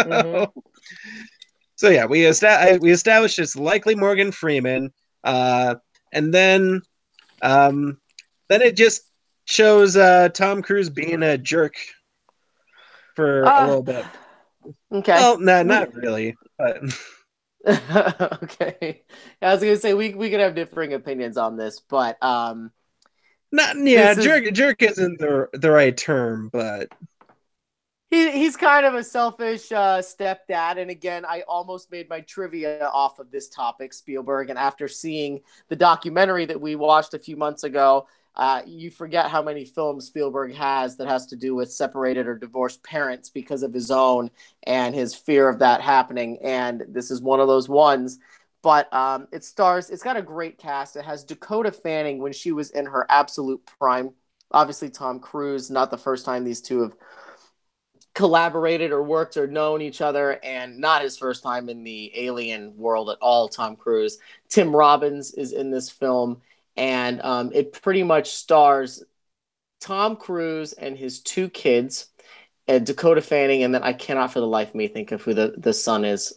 hmm So, so yeah, we established it's likely Morgan Freeman, uh, and um, then it just shows Tom Cruise being a jerk for a Uh, little bit. okay. Well, no, We not really, but okay. I was gonna say we could have differing opinions on this, but not yeah. this is Jerk isn't the right term, but he's kind of a selfish stepdad. And again, I almost made my trivia off of this topic, Spielberg. And after seeing the documentary that we watched a few months ago, you forget how many films Spielberg has that has to do with separated or divorced parents because of his own and his fear of that happening. And this is one of those ones. But it's got a great cast. It has Dakota Fanning when she was in her absolute prime. Obviously, Tom Cruise, not the first time these two have collaborated or worked or known each other, and not his first time in the alien world at all. Tom Cruise. Tim Robbins is in this film, and it pretty much stars Tom Cruise and his two kids, and Dakota Fanning, and then I cannot for the life of me think of who the son is.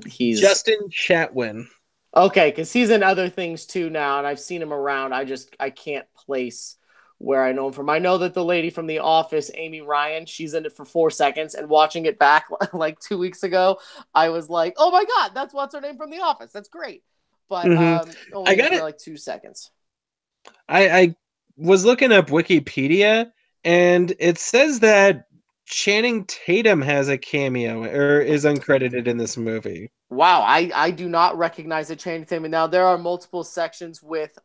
He's Justin Chatwin. okay because he's in other things too now, and I've seen him around. I can't place where I know him from. I know that the lady from The Office, Amy Ryan, she's in it for 4 seconds. And watching it back like 2 weeks ago, I was like, oh my God, that's what's her name from The Office. That's great. But Hmm. I only got for it. like 2 seconds. I was looking up Wikipedia, and it says that Channing Tatum has a cameo or is uncredited in this movie. Wow, I do not recognize the Channing Tatum. Now, there are multiple sections with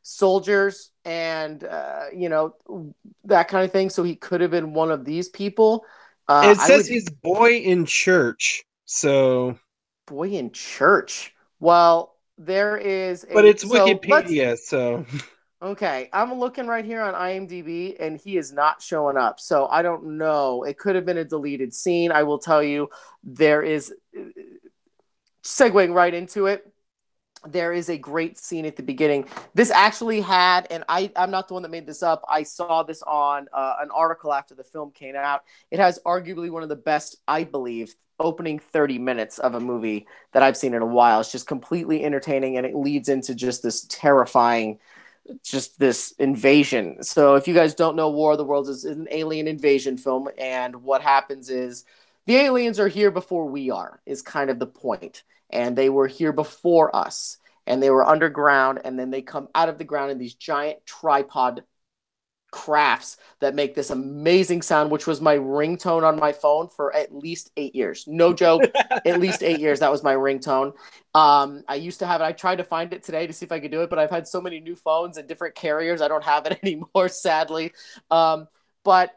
soldiers and, that kind of thing. So he could have been one of these people. It I says would he's boy in church, so boy in church. Well, there is but a it's so let's Wikipedia, so okay. I'm looking right here on IMDb, and he is not showing up. So I don't know. It could have been a deleted scene. I will tell you, there is segueing right into it. There is a great scene at the beginning. This actually had, and I'm not the one that made this up. I saw this on an article after the film came out. It has arguably one of the best, I believe, opening 30 minutes of a movie that I've seen in a while. It's just completely entertaining, and it leads into just this terrifying, just this invasion. So if you guys don't know, War of the Worlds is an alien invasion film, and what happens is the aliens are here before we are, is kind of the point. And they were here before us, and they were underground, and then they come out of the ground in these giant tripod crafts that make this amazing sound, which was my ringtone on my phone for at least 8 years. No joke, at least 8 years. That was my ringtone. I used to have it. I tried to find it today to see if I could do it, but I've had so many new phones and different carriers. I don't have it anymore, sadly. But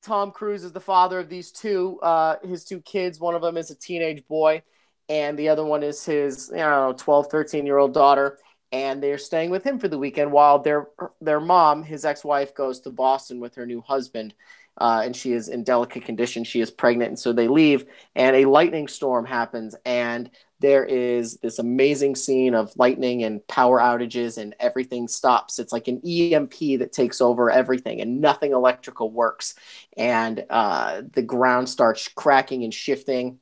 Tom Cruise is the father of these two, his two kids. One of them is a teenage boy, and the other one is his, 12, 13-year-old daughter. And they're staying with him for the weekend while their mom, his ex-wife, goes to Boston with her new husband. And she is in delicate condition. She is pregnant. And so they leave, and a lightning storm happens. And there is this amazing scene of lightning and power outages, and everything stops. It's like an EMP that takes over everything, and nothing electrical works. And the ground starts cracking and shifting.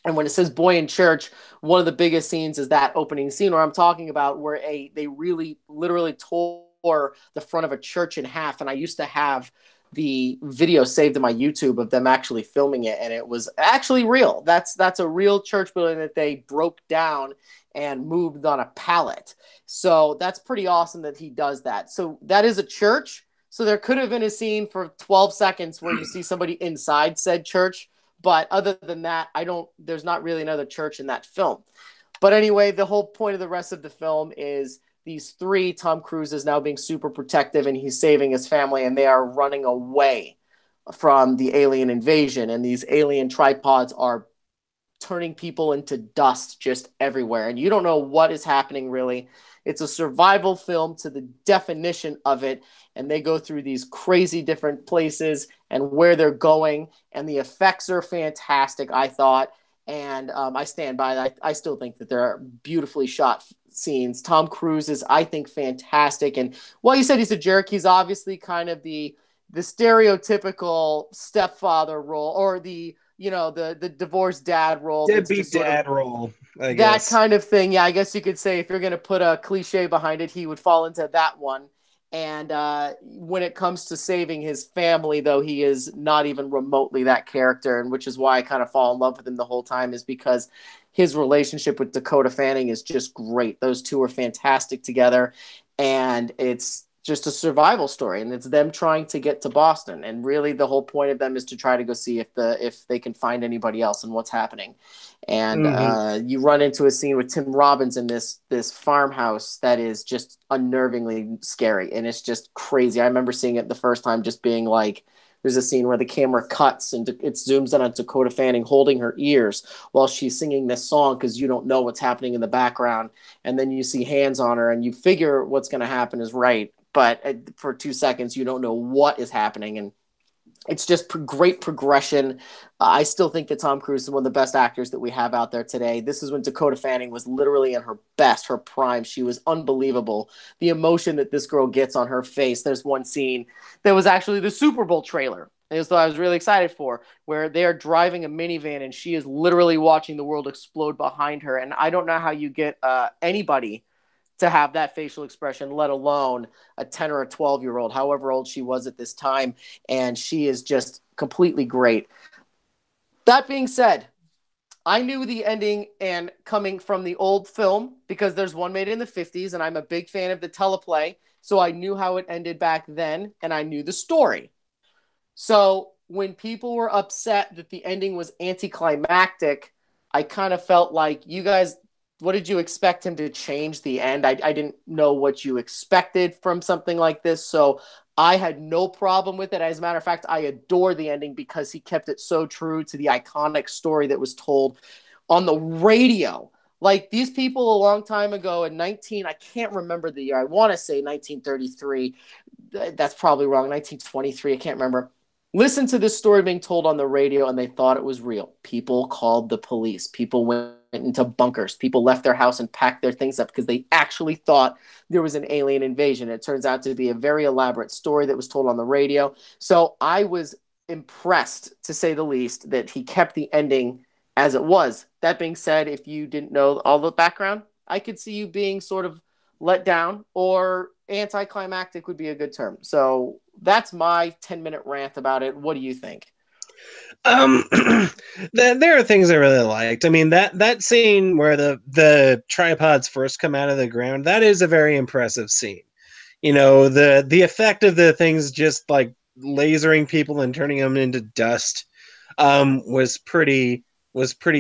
And when it says boy in church, one of the biggest scenes is that opening scene where I'm talking about, where they really literally tore the front of a church in half. And I used to have the video saved to my YouTube of them actually filming it, and it was actually real. That's a real church building that they broke down and moved on a pallet. So that's pretty awesome that he does that. So that is a church. So there could have been a scene for 12 seconds where you see somebody inside said church, but other than that, there's not really another church in that film. But anyway, the whole point of the rest of the film is these three, Tom Cruise is now being super protective, and he's saving his family, and they are running away from the alien invasion, and these alien tripods are turning people into dust just everywhere, and you don't know what is happening really. It's a survival film to the definition of it, and they go through these crazy different places and where they're going, and the effects are fantastic, I thought. And I stand by that. I still think that there are beautifully shot scenes. Tom Cruise is, I think, fantastic. And while you said he's a jerk, he's obviously kind of the stereotypical stepfather role, or the the divorced dad role. That's Deadbeat just sort of dad role, I that guess. kind of thing. Yeah, I guess you could say if you're going to put a cliche behind it, he would fall into that one. And when it comes to saving his family, though, he is not even remotely that character, and which is why I kind of fall in love with him the whole time, is because his relationship with Dakota Fanning is just great. Those two are fantastic together, and it's just a survival story, and it's them trying to get to Boston. And really, the whole point of them is to try to go see if they can find anybody else and what's happening. And Mm-hmm. you run into a scene with Tim Robbins in this farmhouse that is just unnervingly scary, and it's just crazy. I remember seeing it the first time, just being like, there's a scene where the camera cuts and it zooms in on Dakota Fanning holding her ears while she's singing this song, because you don't know what's happening in the background, and then you see hands on her and you figure what's going to happen is right, but for 2 seconds you don't know what is happening. And it's just great progression. I still think that Tom Cruise is one of the best actors that we have out there today. This is when Dakota Fanning was literally in her best, her prime. She was unbelievable. The emotion that this girl gets on her face. There's one scene that was actually the Super Bowl trailer. It was what I was really excited for, where they are driving a minivan and she is literally watching the world explode behind her. And I don't know how you get anybody to have that facial expression, let alone a 10 or a 12-year-old, however old she was at this time. And she is just completely great. That being said, I knew the ending, and coming from the old film, because there's one made in the 50s, and I'm a big fan of the teleplay. So I knew how it ended back then, and I knew the story. So when people were upset that the ending was anticlimactic, I kind of felt like, you guys, what did you expect him to change the end? I didn't know what you expected from something like this. So I had no problem with it. As a matter of fact, I adore the ending because he kept it so true to the iconic story that was told on the radio. Like, these people a long time ago in I can't remember the year. I want to say 1933. That's probably wrong. 1923. I can't remember. Listen to this story being told on the radio, and they thought it was real. People called the police. People went into bunkers. People left their house and packed their things up because they actually thought there was an alien invasion. It turns out to be a very elaborate story that was told on the radio. So I was impressed, to say the least, that he kept the ending as it was. That being said, if you didn't know all the background, I could see you being sort of let down, or anticlimactic would be a good term. So that's my 10-minute rant about it. What do you think? Um, there are things I really liked. I mean, that scene where the tripods first come out of the ground, that is a very impressive scene. You know, the effect of the things just like lasering people and turning them into dust was pretty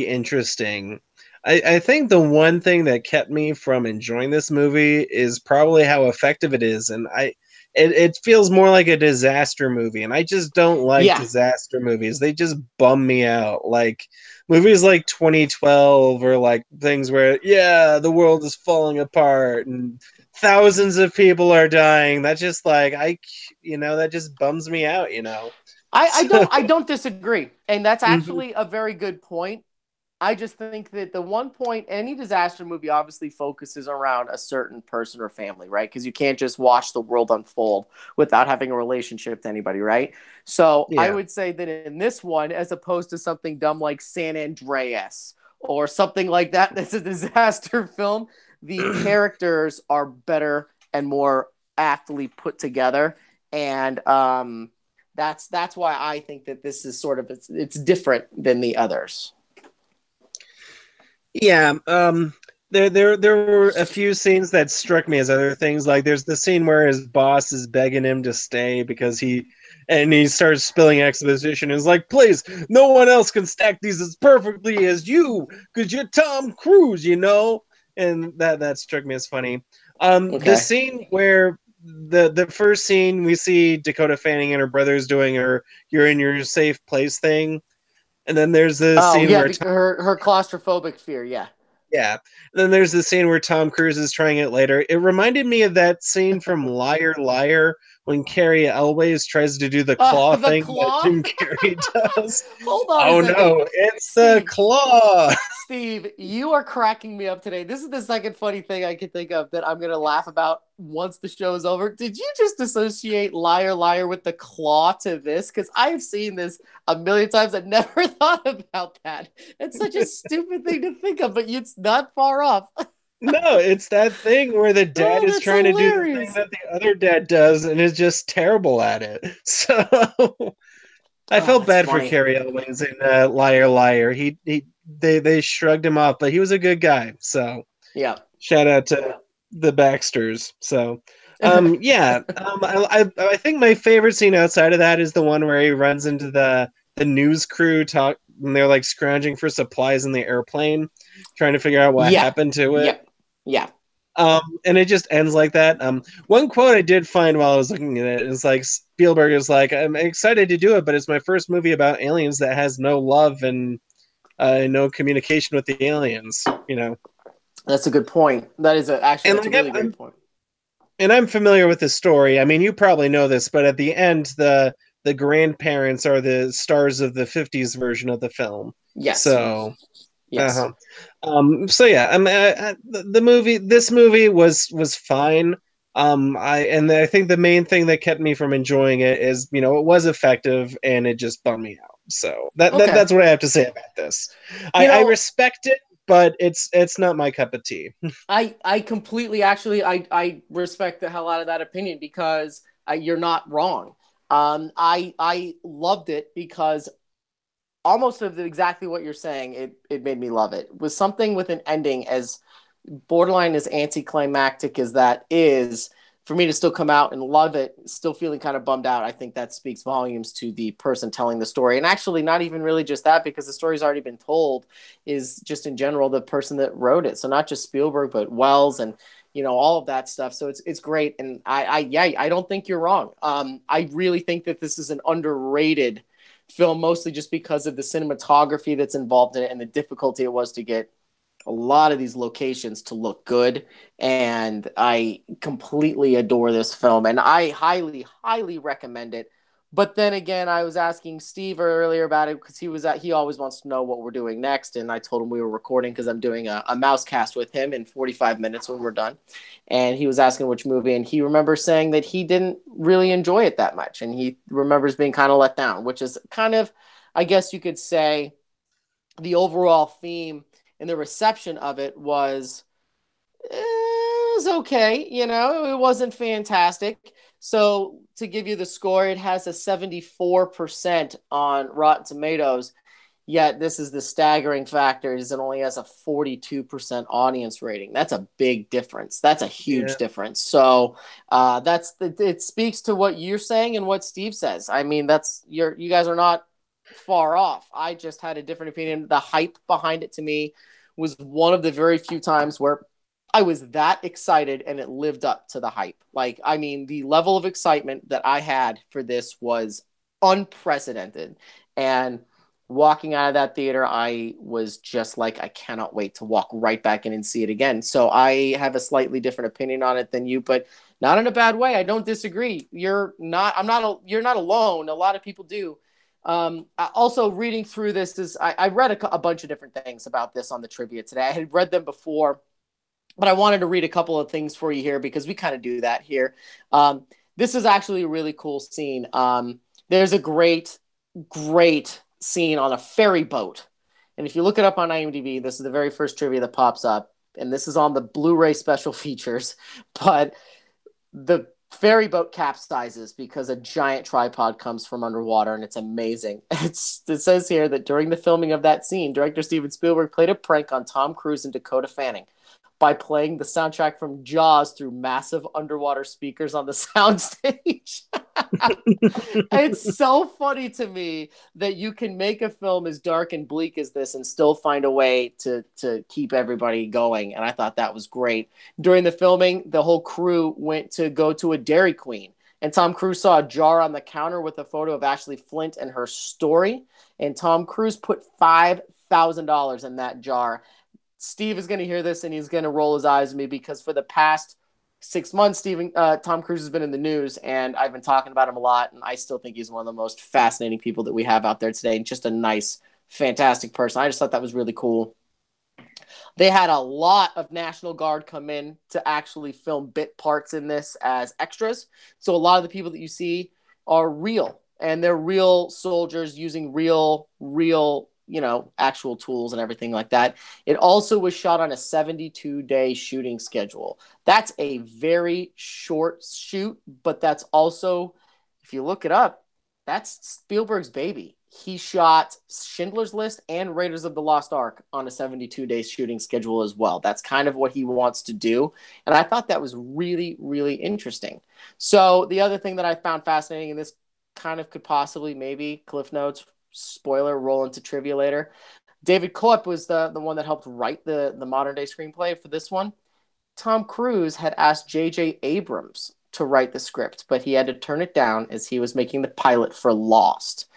interesting. I think the one thing that kept me from enjoying this movie is probably how effective it is, and it feels more like a disaster movie, and I just don't like Yeah, disaster movies. They just bum me out. Like movies like 2012, or like things where, yeah, the world is falling apart and thousands of people are dying. That just like that just bums me out, I So don't disagree, and that's mhm. actually a very good point. I just think that the one point, any disaster movie obviously focuses around a certain person or family, right? Because you can't just watch the world unfold without having a relationship to anybody, right? So I Yeah. would say that in this one, as opposed to something dumb like San Andreas or something like that, that's a disaster film, the characters are better and more aptly put together. And that's why I think that this is sort of it's different than the others. Yeah, there were a few scenes that struck me as other things. Like there's the scene where his boss is begging him to stay because he starts spilling exposition. And is like, please, no one else can stack these as perfectly as you, because you're Tom Cruise, And that struck me as funny. The Okay. scene where the first scene we see Dakota Fanning and her brothers doing her "you're in your safe place" thing, and then there's the Oh scene yeah, where Tom, her claustrophobic fear. Yeah. yeah, and then there's the scene where Tom Cruise is trying it later. It reminded me of that scene from Liar Liar when Carrie Elways tries to do the claw The thing that claw. Jim Carrey does. Hold on a Oh second, no, it's the Steve. claw. Steve, you are cracking me up today. This is the second funny thing I can think of that I'm going to laugh about once the show is over. Did you just associate Liar Liar with the claw to this? Because I've seen this a million times. I've never thought about that. It's such a stupid thing to think of, but it's not far off. No, it's that thing where the dad Oh, is that's trying to do the thing hilarious. that the other dad does and is just terrible at it. So I Oh, felt that's bad for funny. Carrie Elwes in Liar Liar. They shrugged him off, but he was a good guy. So Yeah. shout out to the Baxters. So yeah, I think my favorite scene outside of that is the one where he runs into the news crew talk and they're like scrounging for supplies in the airplane, trying to figure out what Yeah. happened to it. Yep. Yeah. And it just ends like that. One quote I did find while I was looking at it is like Spielberg is like, "I'm excited to do it, but it's my first movie about aliens that has no love and no communication with the aliens." You know, That's a good point. That is actually and that's a like really great point. I'm familiar with the story. I mean, you probably know this, but at the end, the grandparents are the stars of the '50s version of the film. Yes. So Yes. uh-huh. So yeah, this movie was fine. I think the main thing that kept me from enjoying it is, it was effective and it just bummed me out. So Okay. that's what I have to say about this. You I know, respect it, but it's not my cup of tea. I completely actually I respect the hell out of that opinion because you're not wrong. I loved it because almost of exactly what you're saying. It made me love it. With something with an ending as borderline as anticlimactic as that is, for me to still come out and love it, still feeling kind of bummed out, I think that speaks volumes to the person telling the story. And actually, not even really just that, because the story's already been told, is just in general the person that wrote it. So not just Spielberg, but Wells and all of that stuff. So it's great. And I don't think you're wrong. I really think that this is an underrated film, mostly just because of the cinematography that's involved in it and the difficulty it was to get a lot of these locations to look good. And I completely adore this film and I highly, highly recommend it. But then again, I was asking Steve earlier about it because he always wants to know what we're doing next. And I told him we were recording because I'm doing a mouse cast with him in 45 minutes when we're done. And he was asking which movie, and he remembers saying that he didn't really enjoy it that much. And he remembers being kind of let down, which is kind of, I guess you could say, the overall theme and the reception of it was okay. It wasn't fantastic. So to give you the score, it has a 74% on Rotten Tomatoes. Yet this is the staggering factor is it only has a 42% audience rating. That's a big difference. That's a huge Yeah. difference. So it speaks to what you're saying and what Steve says. I mean, you guys are not far off. I just had a different opinion. The hype behind it to me was one of the very few times where I was that excited and it lived up to the hype. Like, I mean, the level of excitement that I had for this was unprecedented. And walking out of that theater, I was just like, I cannot wait to walk right back in and see it again. So I have a slightly different opinion on it than you, but not in a bad way. I don't disagree. You're not alone. A lot of people do. Also, reading through this is I read a bunch of different things about this on the trivia today. I had read them before, but I wanted to read a couple of things for you here because we kind of do that here. This is actually a really cool scene. There's a great scene on a ferry boat. And if you look it up on IMDb, this is the very first trivia that pops up. And this is on the Blu-ray special features. But the ferry boat capsizes because a giant tripod comes from underwater, and it's amazing. It says here that during the filming of that scene, director Steven Spielberg played a prank on Tom Cruise and Dakota Fanning by playing the soundtrack from Jaws through massive underwater speakers on the soundstage. It's so funny to me that you can make a film as dark and bleak as this and still find a way to keep everybody going. And I thought that was great. During the filming, the whole crew went to go to a Dairy Queen. And Tom Cruise saw a jar on the counter with a photo of Ashley Flint and her story. And Tom Cruise put $5,000 in that jar. Steve is going to hear this and he's going to roll his eyes at me because for the past 6 months, Tom Cruise has been in the news, and I've been talking about him a lot, and I still think he's one of the most fascinating people that we have out there today, and just a nice, fantastic person. I just thought that was really cool. They had a lot of National Guard come in to actually film bit parts in this as extras. So a lot of the people that you see are real, and they're real soldiers using real, actual tools and everything like that. It also was shot on a 72-day shooting schedule. That's a very short shoot, but that's also, if you look it up, that's Spielberg's baby. He shot Schindler's List and Raiders of the Lost Ark on a 72-day shooting schedule as well. That's kind of what he wants to do. And I thought that was really, really interesting. So the other thing that I found fascinating, and this kind of could possibly maybe Cliff Notes, spoiler, roll into trivia later. David Koepp was the one that helped write the modern day screenplay for this one. Tom Cruise had asked J.J. Abrams to write the script, but he had to turn it down as he was making the pilot for Lost.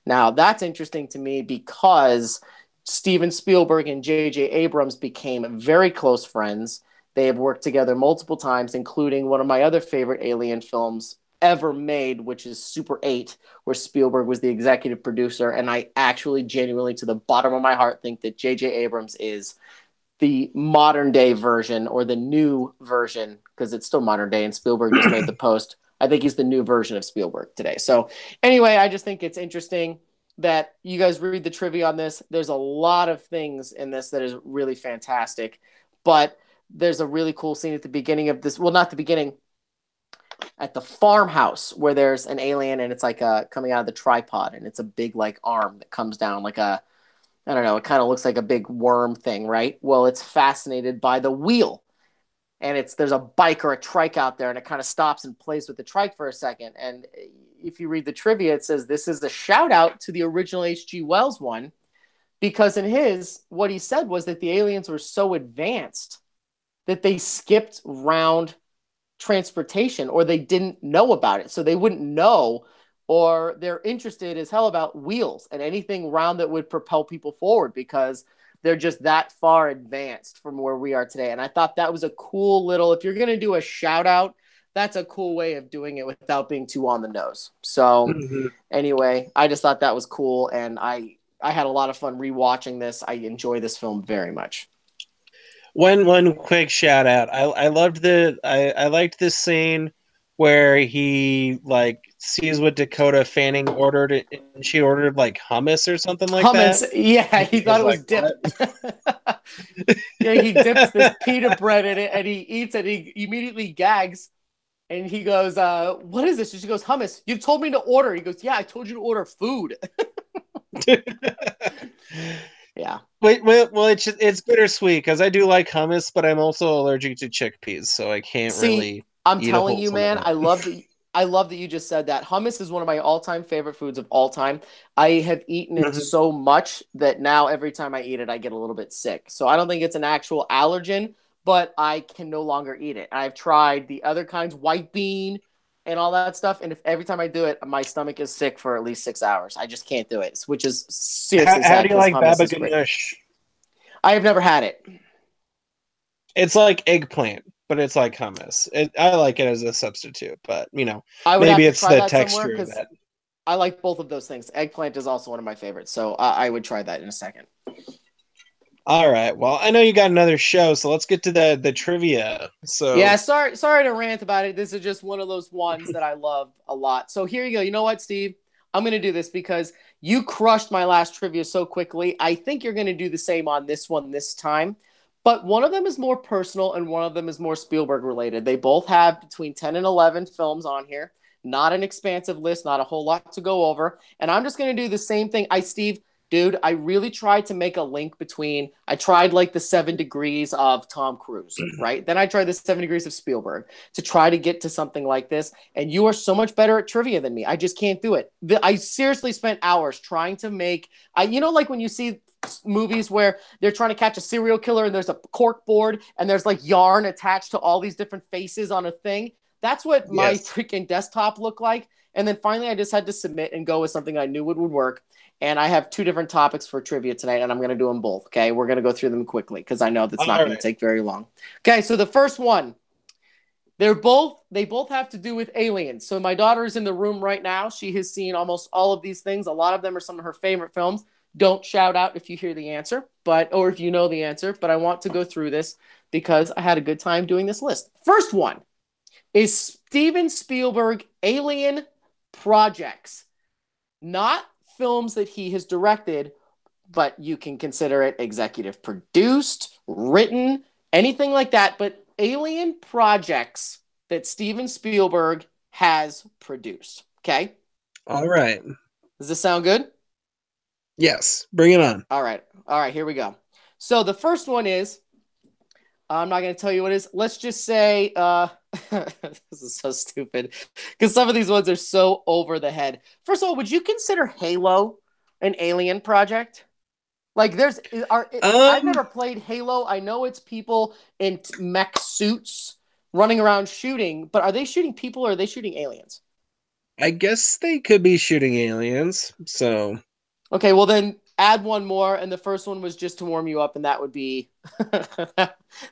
Now, that's interesting to me because Steven Spielberg and J.J. Abrams became very close friends. They have worked together multiple times, including one of my other favorite Alien films ever made, which is Super 8, where Spielberg was the executive producer. And I actually genuinely, to the bottom of my heart, think that J.J. Abrams is the modern day version or the new version, because it's still modern day and Spielberg just made the post. I think he's the new version of Spielberg today. So anyway, I just think it's interesting that you guys read the trivia on this. There's a lot of things in this that is really fantastic, but there's a really cool scene at the beginning of this. Well, not the beginning, at the farmhouse where there's an alien and it's like coming out of the tripod and it's a big like arm that comes down like a, I don't know, it kind of looks like a big worm thing, right? Well, it's fascinated by the wheel. And there's a bike or a trike out there and it kind of stops and plays with the trike for a second. And if you read the trivia, it says this is a shout out to the original H.G. Wells one, because in what he said was that the aliens were so advanced that they skipped round transportation or they didn't know about it. So they wouldn't know, or they're interested as hell about wheels and anything round that would propel people forward because they're just that far advanced from where we are today. And I thought that was a cool little, if you're going to do a shout out, that's a cool way of doing it without being too on the nose. So anyway, I just thought that was cool. And I had a lot of fun rewatching this. I enjoy this film very much. One quick shout out. I loved I liked this scene where he like sees what Dakota Fanning ordered and she ordered like hummus or something like hummus, that. Yeah, he thought it was dip. Yeah, he dips this pita bread in it and he eats it. He immediately gags and he goes, what is this? And she goes, hummus. You told me to order. He goes, yeah, I told you to order food. Yeah. Wait, well, it's bittersweet because I do like hummus, but I'm also allergic to chickpeas, so I can't really. I'm telling you, man, I love that you just said that. Hummus is one of my all-time favorite foods of all time. I have eaten it so much that now every time I eat it, I get a little bit sick. So I don't think it's an actual allergen, but I can no longer eat it. I've tried the other kinds, white bean and all that stuff. And if every time I do it, my stomach is sick for at least 6 hours. I just can't do it, which is seriously sad. How do you like baba ganoush? I have never had it. It's like eggplant, but it's like hummus. I like it as a substitute, but maybe it's the texture of that. I like both of those things. Eggplant is also one of my favorites, so I would try that in a second. All right. Well, I know you got another show, so let's get to the trivia. So yeah, sorry to rant about it. This is just one of those ones that I love a lot. So here you go. You know what, Steve? I'm going to do this because you crushed my last trivia so quickly. I think you're going to do the same on this one this time. But one of them is more personal and one of them is more Spielberg related. They both have between 10 and 11 films on here. Not an expansive list, not a whole lot to go over. And I'm just going to do the same thing. Steve, dude, I really tried to make a link between, I tried like the 7 degrees of Tom Cruise, right? Then I tried the 7 degrees of Spielberg to try to get to something like this. And you are so much better at trivia than me. I just can't do it. I seriously spent hours trying to make, like when you see movies where they're trying to catch a serial killer and there's a cork board and there's like yarn attached to all these different faces on a thing. That's what my freaking desktop looked like. And then finally I just had to submit and go with something I knew would work. And I have 2 different topics for trivia tonight, and I'm going to do them both, okay? We're going to go through them quickly because I know that's not going to take very long. Okay, so the first one, they both have to do with aliens. So my daughter is in the room right now. She has seen almost all of these things. A lot of them are some of her favorite films. Don't shout out if you hear the answer, or if you know the answer, but I want to go through this because I had a good time doing this list. First one is Steven Spielberg alien projects. Not films that he has directed, but you can consider it executive produced, written, anything like that, but alien projects that Steven Spielberg has produced. Okay? All right. Does this sound good? Yes. Bring it on. All right. Here we go. So the first one is, I'm not going to tell you what it is. Let's just say, this is so stupid because some of these ones are so over the head. First of all, would you consider Halo an alien project? Like I've never played Halo. I know it's people in mech suits running around shooting, but are they shooting people or are they shooting aliens? I guess they could be shooting aliens. So, okay, well then add one more, and the first one was just to warm you up, and that would be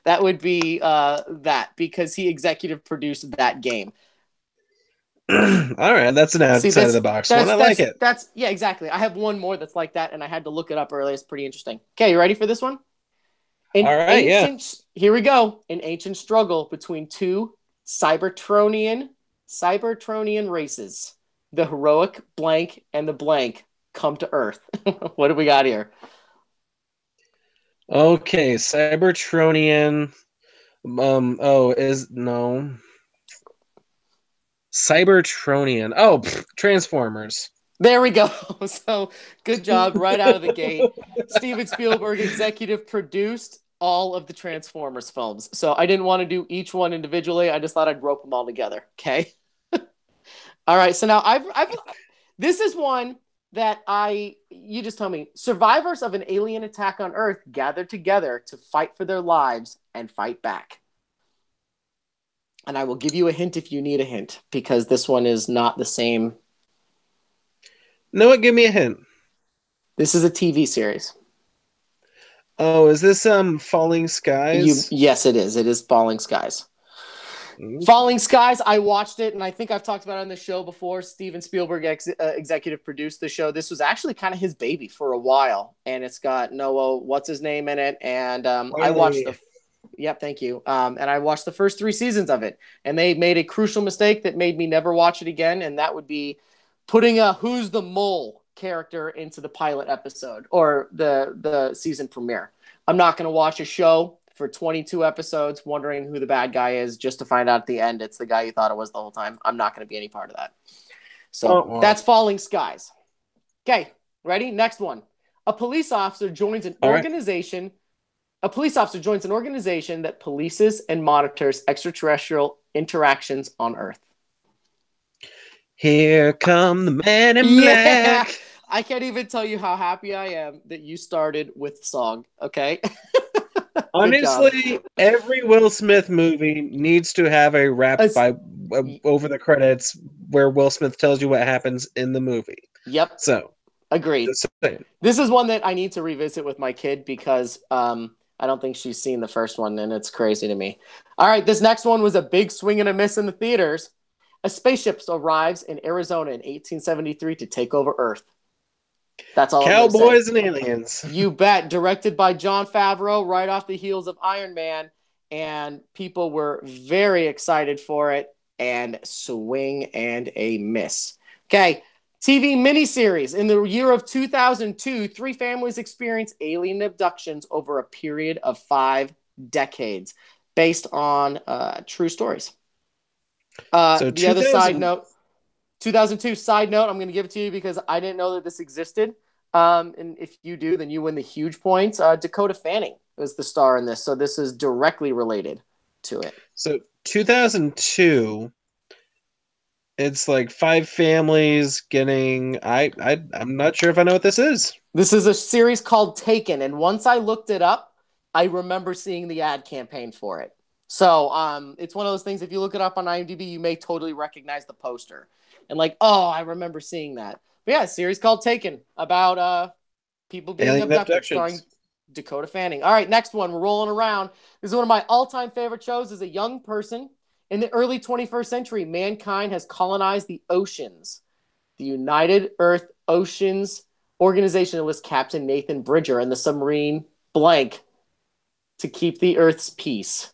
that because he executive produced that game. all right, that's an outside of the box one. I like it. Yeah, exactly. I have one more that's like that, and I had to look it up earlier. It's pretty interesting. Okay, you ready for this one? All right, Here we go. An ancient struggle between 2 Cybertronian races, the heroic blank and the blank, come to Earth. What do we got here? Okay, Cybertronian. Cybertronian. Oh, Transformers. There we go. So good job right out of the gate. Steven Spielberg executive produced all of the Transformers films. So I didn't want to do each one individually. I just thought I'd rope them all together. Okay. All right. So now this is one that you just tell me. Survivors of an alien attack on Earth gathered together to fight for their lives and fight back. And I will give you a hint if you need a hint, because this one is not the same. No, give me a hint. This is a TV series. Oh, is this Falling Skies? Yes, it is. It is Falling Skies. Falling Skies, I watched it, and I think I've talked about it on the show before. Steven Spielberg executive produced the show. This was actually kind of his baby for a while, and it's got Noah, what's his name in it, and I watched the... Yep, thank you. And I watched the first 3 seasons of it, and they made a crucial mistake that made me never watch it again, and that would be putting a Who's the Mole character into the pilot episode or the season premiere. I'm not going to watch a show for 22 episodes wondering who the bad guy is just to find out at the end it's the guy you thought it was the whole time. I'm not going to be any part of that. So That's Falling Skies. Okay, ready? Next one. A police officer joins an organization that polices and monitors extraterrestrial interactions on Earth. Here come the man in black. I can't even tell you how happy I am that you started with the song, okay? Honestly, every Will Smith movie needs to have a rap over the credits where Will Smith tells you what happens in the movie. Yep. So, agreed. This is one that I need to revisit with my kid because I don't think she's seen the first one, and it's crazy to me. All right, this next one was a big swing and a miss in the theaters. A spaceship arrives in Arizona in 1873 to take over Earth. That's all. Cowboys and aliens. You bet. Directed by Jon Favreau, right off the heels of Iron Man, and people were very excited for it. And swing and a miss. Okay, TV miniseries. In the year of 2002, 3 families experience alien abductions over a period of 5 decades, based on true stories. The other side note, 2002 side note, I'm going to give it to you because I didn't know that this existed. And if you do, then you win the huge points. Dakota Fanning is the star in this, so this is directly related to it. So 2002, it's like five families getting. I'm not sure if I know what this is. This is a series called Taken, and once I looked it up, I remember seeing the ad campaign for it. So it's one of those things. If you look it up on IMDb, you may totally recognize the poster, and like, oh, I remember seeing that. But yeah, a series called Taken about people being Alien abducted, starring abductions. Dakota Fanning. All right, next one. We're rolling around. This is one of my all-time favorite shows. As a young person in the early 21st century, mankind has colonized the oceans. The United Earth Oceans Organization enlists Captain Nathan Bridger and the submarine blank to keep the Earth's peace.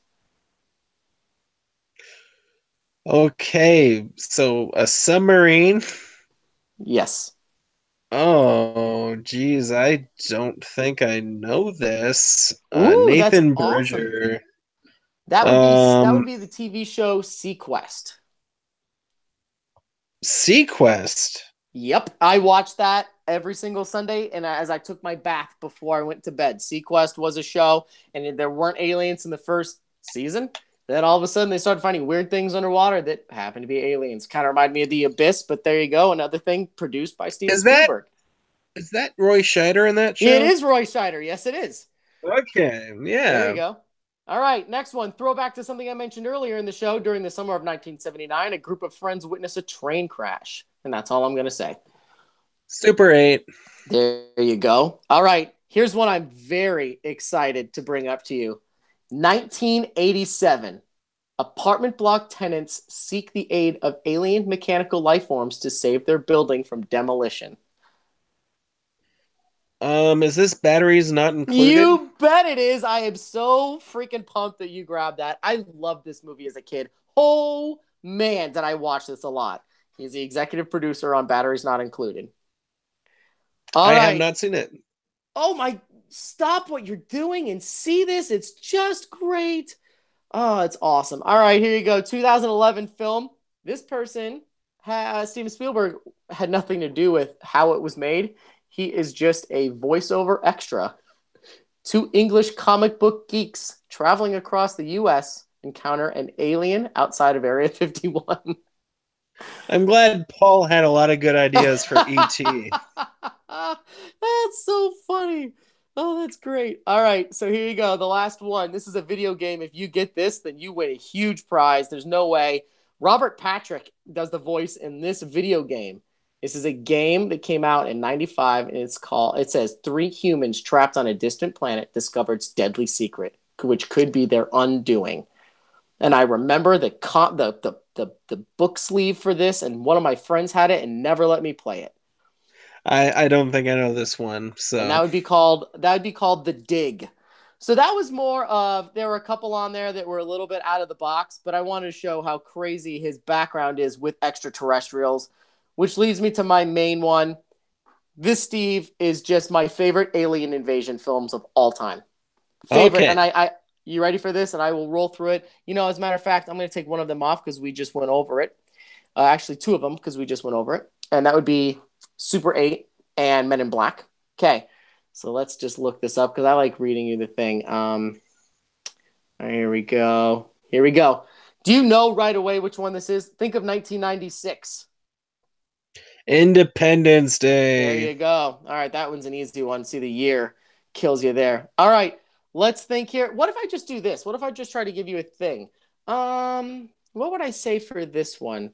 Okay, so a submarine. Yes. Oh, geez, I don't think I know this. Ooh, that's Nathan awesome. Bridger. That would be the TV show Sequest. Sequest. Yep, I watched that every single Sunday, and as I took my bath before I went to bed. Sequest was a show, and there weren't aliens in the first season. Then all of a sudden, they started finding weird things underwater that happened to be aliens. Kind of remind me of The Abyss, but there you go, another thing produced by Steven Is that Spielberg. is that Roy Scheider in that It show? is Roy Scheider. Yes, it is. Okay, There you yeah. go. All right, next one. Throwback to something I mentioned earlier in the show. During the summer of 1979, a group of friends witnessed a train crash, and that's all I'm going to say. Super 8. There you go. All right. Here's one I'm very excited to bring up to you. 1987. Apartment block tenants seek the aid of alien mechanical life forms to save their building from demolition. Is this batteries not included? You bet it is. I am so freaking pumped that you grabbed that. I loved this movie as a kid. Oh, man, did I watch this a lot. He's the executive producer on Batteries Not Included. All I have right. not seen it. Oh my, stop what you're doing and see this. It's just great. Oh, it's awesome. All right, here you go. 2011 film. This person, Steven Spielberg, had nothing to do with how it was made. He is just a voiceover extra. Two English comic book geeks traveling across the U.S. encounter an alien outside of Area 51. I'm glad Paul had a lot of good ideas for ET. That's so funny. Oh, that's great. All right, so here you go. The last one. This is a video game. If you get this, then you win a huge prize. There's no way. Robert Patrick does the voice in this video game. This is a game that came out in 95, and it says three humans trapped on a distant planet discovered its deadly secret, which could be their undoing. And I remember the book sleeve for this, and one of my friends had it and never let me play it. I don't think I know this one. So And that would be called The Dig. So that was more of, there were a couple on there that were a little bit out of the box, but I wanted to show how crazy his background is with extraterrestrials, which leads me to my main one. This, Steve, is just my favorite alien invasion films of all time. Favorite. Okay. And I you ready for this? And I will roll through it. As a matter of fact, I'm going to take one of them off because we just went over it. Actually, two of them because we just went over it. And that would be Super 8 and Men in Black. Okay. So let's just look this up because I like reading you the thing. Here we go. Here we go. Do you know right away which one this is? Think of 1996. Independence There Day. you go. All right, that one's an easy one. See, the year kills you there. All right, let's think here. What if I just do this? What if I just try to give you a thing? What would I say for this one?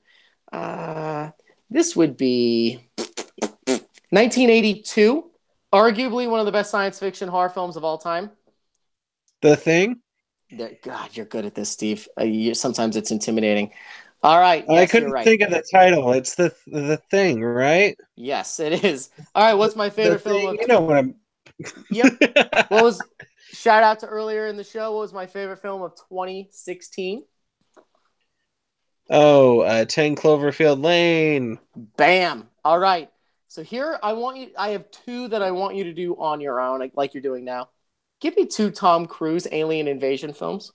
This would be 1982. Arguably one of the best science fiction horror films of all time. The Thing? God, you're good at this, Steve. Sometimes it's intimidating. All right. I Yes, you're couldn't right. think of the title. It's the Thing, right? Yes, it is. All right. What's my The favorite film Thing. of? You know what I'm. Yep. What was? Shout out to earlier in the show. What was my favorite film of 2016? Oh, 10 Cloverfield Lane. Bam. All right. So here I have two that I want you to do on your own, like you're doing now. Give me two Tom Cruise alien invasion films.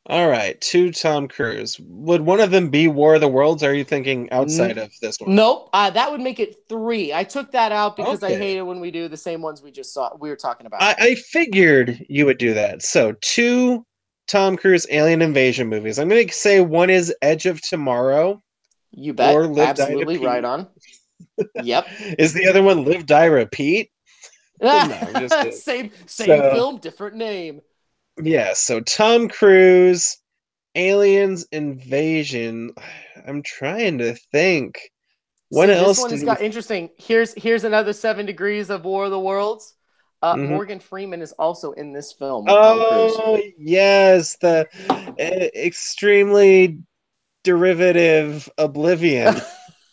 All right, two Tom Cruise. Would one of them be War of the Worlds? Or are you thinking outside N- of this one? nope. That would make it three. I took that out because I hate Okay. it when we do the same ones we just saw. We were talking about. I figured you would do that. So, two Tom Cruise alien invasion movies. I'm going to say one is Edge of Tomorrow You bet. or Live, Die, Absolutely right Repeat. on. Yep. Is the other one Live, Die, Repeat? No, I'm just kidding. same So, film, different name. yeah, so Tom Cruise, Aliens Invasion. I'm trying to think. What See, this else one has did we? got interesting. Here's another 7 degrees of War of the Worlds. Mhm. Morgan Freeman is also in this film with Tom Cruise. Oh, yes, the extremely derivative Oblivion.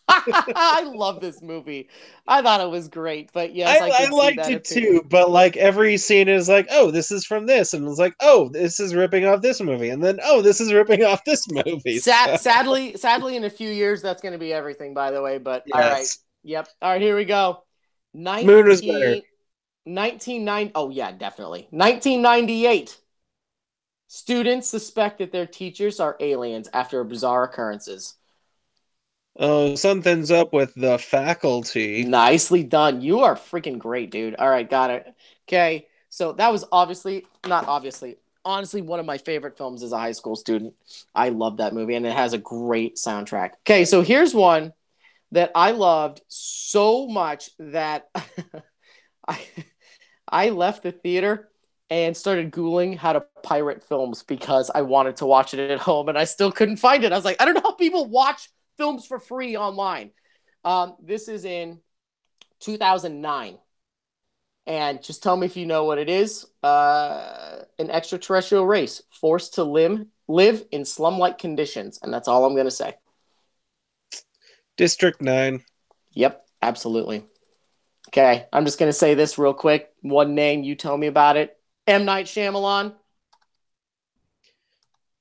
I love this movie. I thought it was great, but yes, I I could see liked that it opinion. too, but like every scene is like, oh, this is from this, and it's like, oh, this is ripping off this movie, and then oh, this is ripping off this movie. So Sadly, in a few years, that's going to be everything. By the way, but all right, yes, yep. All right, here we go. Moon was better. 1990. Oh yeah, definitely. 1998. Students suspect that their teachers are aliens after bizarre occurrences. Oh, something's up with the faculty. Nicely done. You are freaking great, dude. All right, got it. Okay, so that was obviously not obviously, honestly, one of my favorite films as a high school student. I love that movie, and it has a great soundtrack. Okay, so here's one that I loved so much that I I left the theater and started Googling how to pirate films because I wanted to watch it at home and I still couldn't find it. I was like, I don't know how people watch films for free online. This is in 2009. And just tell me if you know what it is. An extraterrestrial race forced to live in slum like conditions. And that's all I'm going to say. District 9. Yep, absolutely. Okay, I'm just going to say this real quick. One name, you tell me about it. M. Night Shyamalan.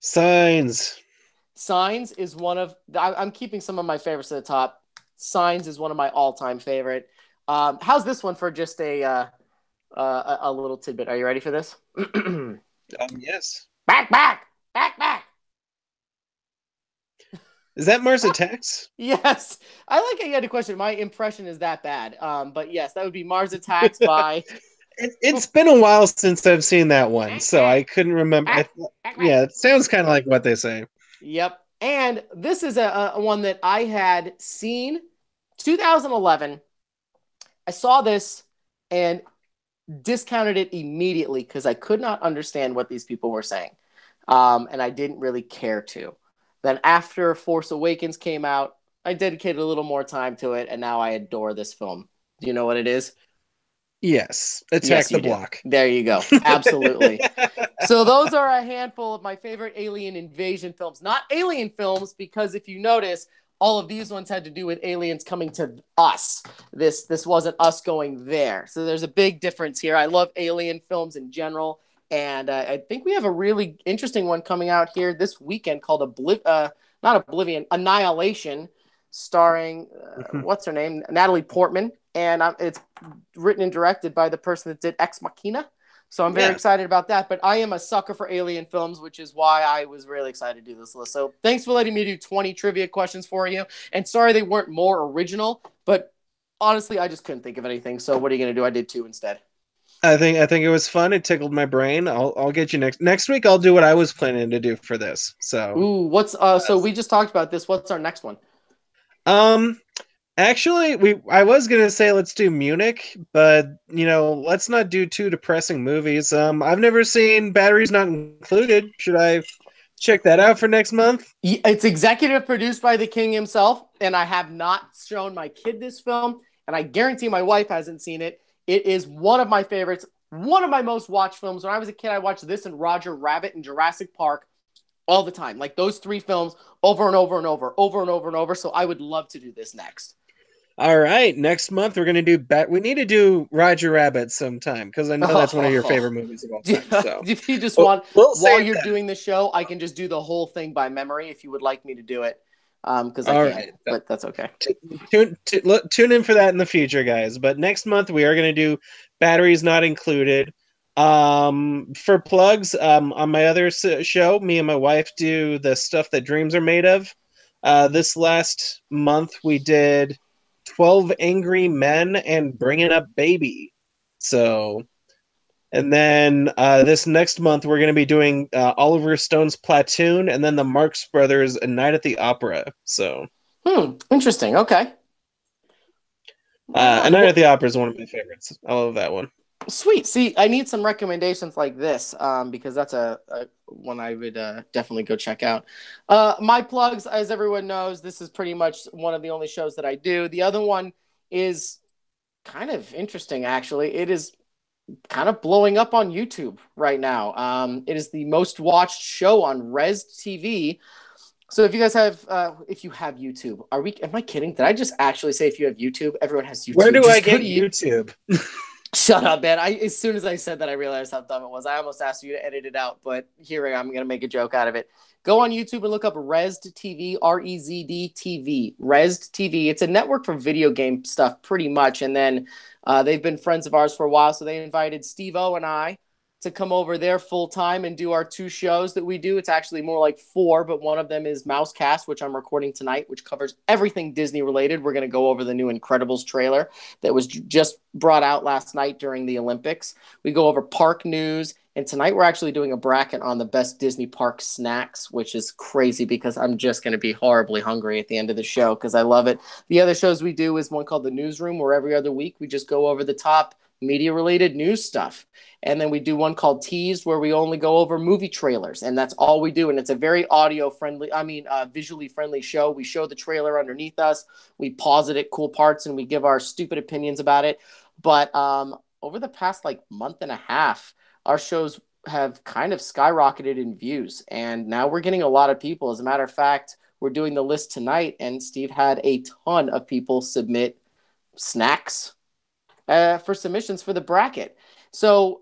Signs. Signs is one of, I'm keeping some of my favorites at the top. Signs is one of my all-time favorite. How's this one for just a little tidbit? Are you ready for this? Yes. Back. Is that Mars Attacks? Yes, I like how you had a question. My impression is that bad. But yes, that would be Mars Attacks by. It's been a while since I've seen that one, so I couldn't remember. Yeah, it sounds kind of like what they say. Yep. And this is a one that I had seen 2011. I saw this and discounted it immediately because I could not understand what these people were saying. And I didn't really care to. Then after Force Awakens came out, I dedicated a little more time to it, and now I adore this film. Do you know what it is? Yes, Attack Yes, the you do. Block. There you go. Absolutely. So those are a handful of my favorite alien invasion films. Not alien films, because if you notice, all of these ones had to do with aliens coming to us. This wasn't us going there. So there's a big difference here. I love alien films in general, and I think we have a really interesting one coming out here this weekend called not Oblivion, Annihilation, starring what's her name, Natalie Portman, and it's written and directed by the person that did Ex Machina. So I'm very excited about that. But I am a sucker for alien films, which is why I was really excited to do this list. So thanks for letting me do 20 trivia questions for you. And sorry they weren't more original, but honestly, I just couldn't think of anything. So what are you going to do? I did two instead. I think it was fun. It tickled my brain. I'll get you next week. I'll do what I was planning to do for this. So What's so we just talked about this. What's our next one? um actually I was gonna say let's do Munich, but let's not do two depressing movies. I've never seen Batteries Not Included. Should I check that out for next month? It's executive produced by the king himself, and I have not shown my kid this film, and I guarantee my wife hasn't seen it. It is one of my favorites, one of my most watched films. When I was a kid, I watched this and Roger Rabbit and Jurassic Park all the time. Like those three films over and over and over, over and over and over. So I would love to do this next. All right, next month we're gonna do We need to do Roger Rabbit sometime because I know that's one of your favorite movies of all time. So if you just want, we'll while you're doing the show, I can just do the whole thing by memory if you would like me to do it. Because I can't, but that's okay. Tune in for that in the future, guys. But next month we are going to do Batteries Not Included. For plugs, on my other show, me and my wife do the stuff that dreams are made of. This last month we did 12 Angry Men and Bringing Up Baby. So, and then this next month we're going to be doing Oliver Stone's Platoon, and then the Marx Brothers A Night at the Opera. So, Interesting. Okay. A Night at the Opera is one of my favorites. I love that one. Sweet. See, I need some recommendations like this because that's a one I would definitely go check out. My plugs, as everyone knows, this is pretty much one of the only shows that I do. The other one is kind of interesting, actually. It is kind of blowing up on YouTube right now. It is the most watched show on Res TV. So if you guys have, if you have YouTube, am I kidding? Did I just actually say if you have YouTube? Everyone has YouTube. Where do I get YouTube? Shut up, man. As soon as I said that, I realized how dumb it was. I almost asked you to edit it out, but here I am. I'm going to make a joke out of it. Go on YouTube and look up Rezd TV, REZD TV. Rezd TV. It's a network for video game stuff, pretty much. And then they've been friends of ours for a while, so they invited Steve-O and I to come over there full time and do our 2 shows that we do. It's actually more like 4, but one of them is Mousecast, which I'm recording tonight, which covers everything Disney related. We're going to go over the new Incredibles trailer that was just brought out last night during the Olympics. We go over park news, and tonight we're actually doing a bracket on the best Disney park snacks, which is crazy because I'm just going to be horribly hungry at the end of the show because I love it. The other shows we do is one called The Newsroom, where every other week we just go over the top media-related news stuff. And then we do one called Teased, where we only go over movie trailers, and that's all we do. And it's a very visually friendly show. We show the trailer underneath us, we pause it at cool parts, and we give our stupid opinions about it. But over the past month and a half, our shows have kind of skyrocketed in views, and now we're getting a lot of people. As a matter of fact, we're doing the list tonight, and Steve had a ton of people submit snacks for submissions for the bracket. So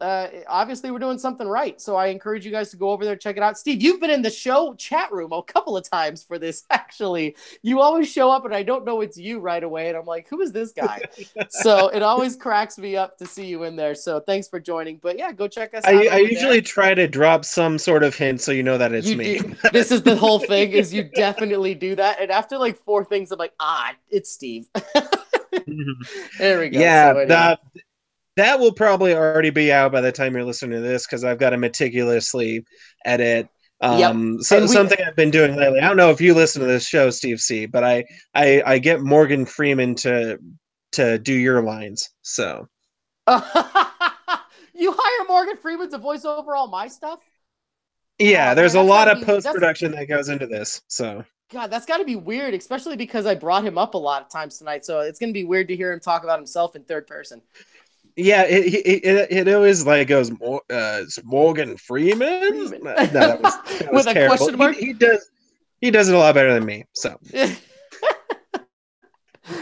obviously we're doing something right. So I encourage you guys to go over there and check it out. Steve, you've been in the show chat room a couple of times for this, actually. You always show up and I don't know it's you right away. And I'm like, who is this guy? So it always cracks me up to see you in there. So thanks for joining. But yeah, go check us out. I usually try to drop some sort of hint so you know that it's me. This is the whole thing, is you definitely do that. And after 4 things, I'm like, it's Steve. There we go. Yeah, so anyway. That will probably already be out by the time you're listening to this because I've got to meticulously edit. Something I've been doing lately. I don't know if you listen to this show, Steve C, but I get Morgan Freeman to do your lines. So you hire Morgan Freeman to voice over all my stuff? Yeah, there's a lot of post-production that goes into this. So God, that's got to be weird, especially because I brought him up a lot of times tonight. So it's going to be weird to hear him talk about himself in third person. Yeah, it always goes Morgan Freeman. No, that was with a terrible. question mark. He does it a lot better than me. So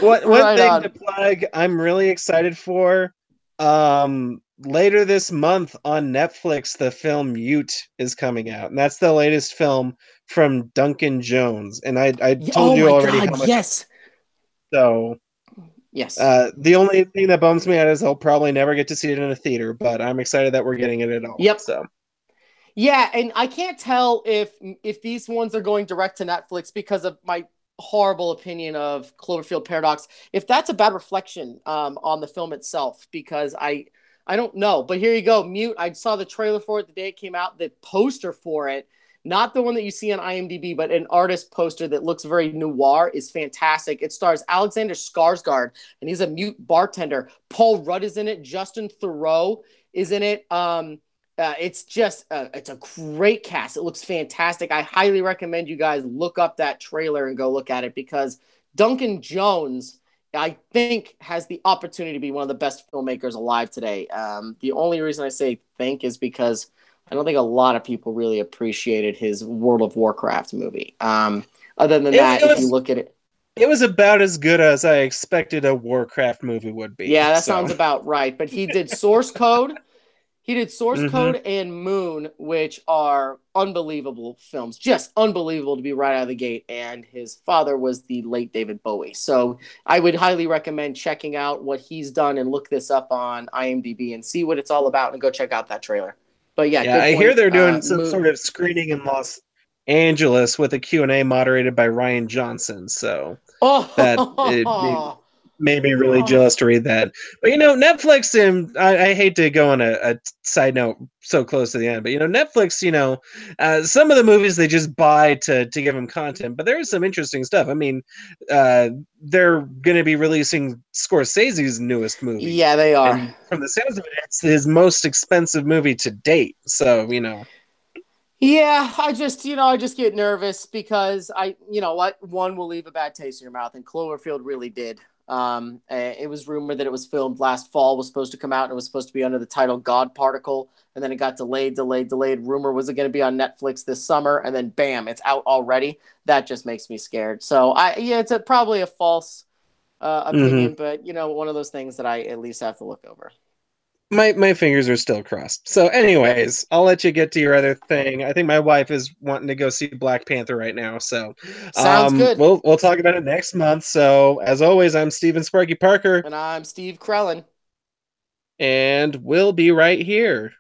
one thing to plug, I'm really excited for. Later this month on Netflix, the film Ute is coming out, and that's the latest film from Duncan Jones. And I told you already how much. Yes. So. Yes. The only thing that bums me out is I'll probably never get to see it in a theater, but I'm excited that we're getting it at all. Yep. So. Yeah, and I can't tell if these ones are going direct to Netflix because of my horrible opinion of Cloverfield Paradox. If that's a bad reflection on the film itself, because I don't know. But here you go, Mute. I saw the trailer for it the day it came out. The poster for it, not the one that you see on IMDb, but an artist poster that looks very noir, is fantastic. It stars Alexander Skarsgård, and he's a mute bartender. Paul Rudd is in it. Justin Theroux is in it. It's just it's a great cast. It looks fantastic. I highly recommend you guys look up that trailer and go look at it because Duncan Jones, I think, has the opportunity to be one of the best filmmakers alive today. The only reason I say think is because I don't think a lot of people really appreciated his World of Warcraft movie. Other than that, if you look at it, it was about as good as I expected a Warcraft movie would be. Yeah, that sounds about right. But he did Source Code. He did Source Mm-hmm. Code and Moon, which are unbelievable films, just unbelievable to be right out of the gate. And his father was the late David Bowie. So I would highly recommend checking out what he's done and look this up on IMDb and see what it's all about and go check out that trailer. But yeah, Yeah, good I hear point. they're doing some Moon. sort of screening in Los Angeles with a Q&A moderated by Ryan Johnson. So that it Oh, made me really oh, jealous to read that. But Netflix, and I hate to go on a side note so close to the end, but Netflix, some of the movies they just buy to give them content, but there is some interesting stuff. I mean, they're going to be releasing Scorsese's newest movie, yeah, they are. and from the sounds of it, it's his most expensive movie to date. So Yeah, I just get nervous because you know what, one will leave a bad taste in your mouth, and Cloverfield really did. It was rumored that it was filmed last fall, was supposed to come out, and it was supposed to be under the title God Particle, and then it got delayed. Rumor was it going to be on Netflix this summer, and then bam, it's out already. That just makes me scared. So yeah, it's probably a false mhm. opinion, but one of those things that I at least have to look over. My fingers are still crossed. So, anyways, I'll let you get to your other thing. I think my wife is wanting to go see Black Panther right now. So, Sounds good. we'll talk about it next month. So, as always, I'm Stephen Sparky Parker, And I'm Steve Krellin. and we'll be right here.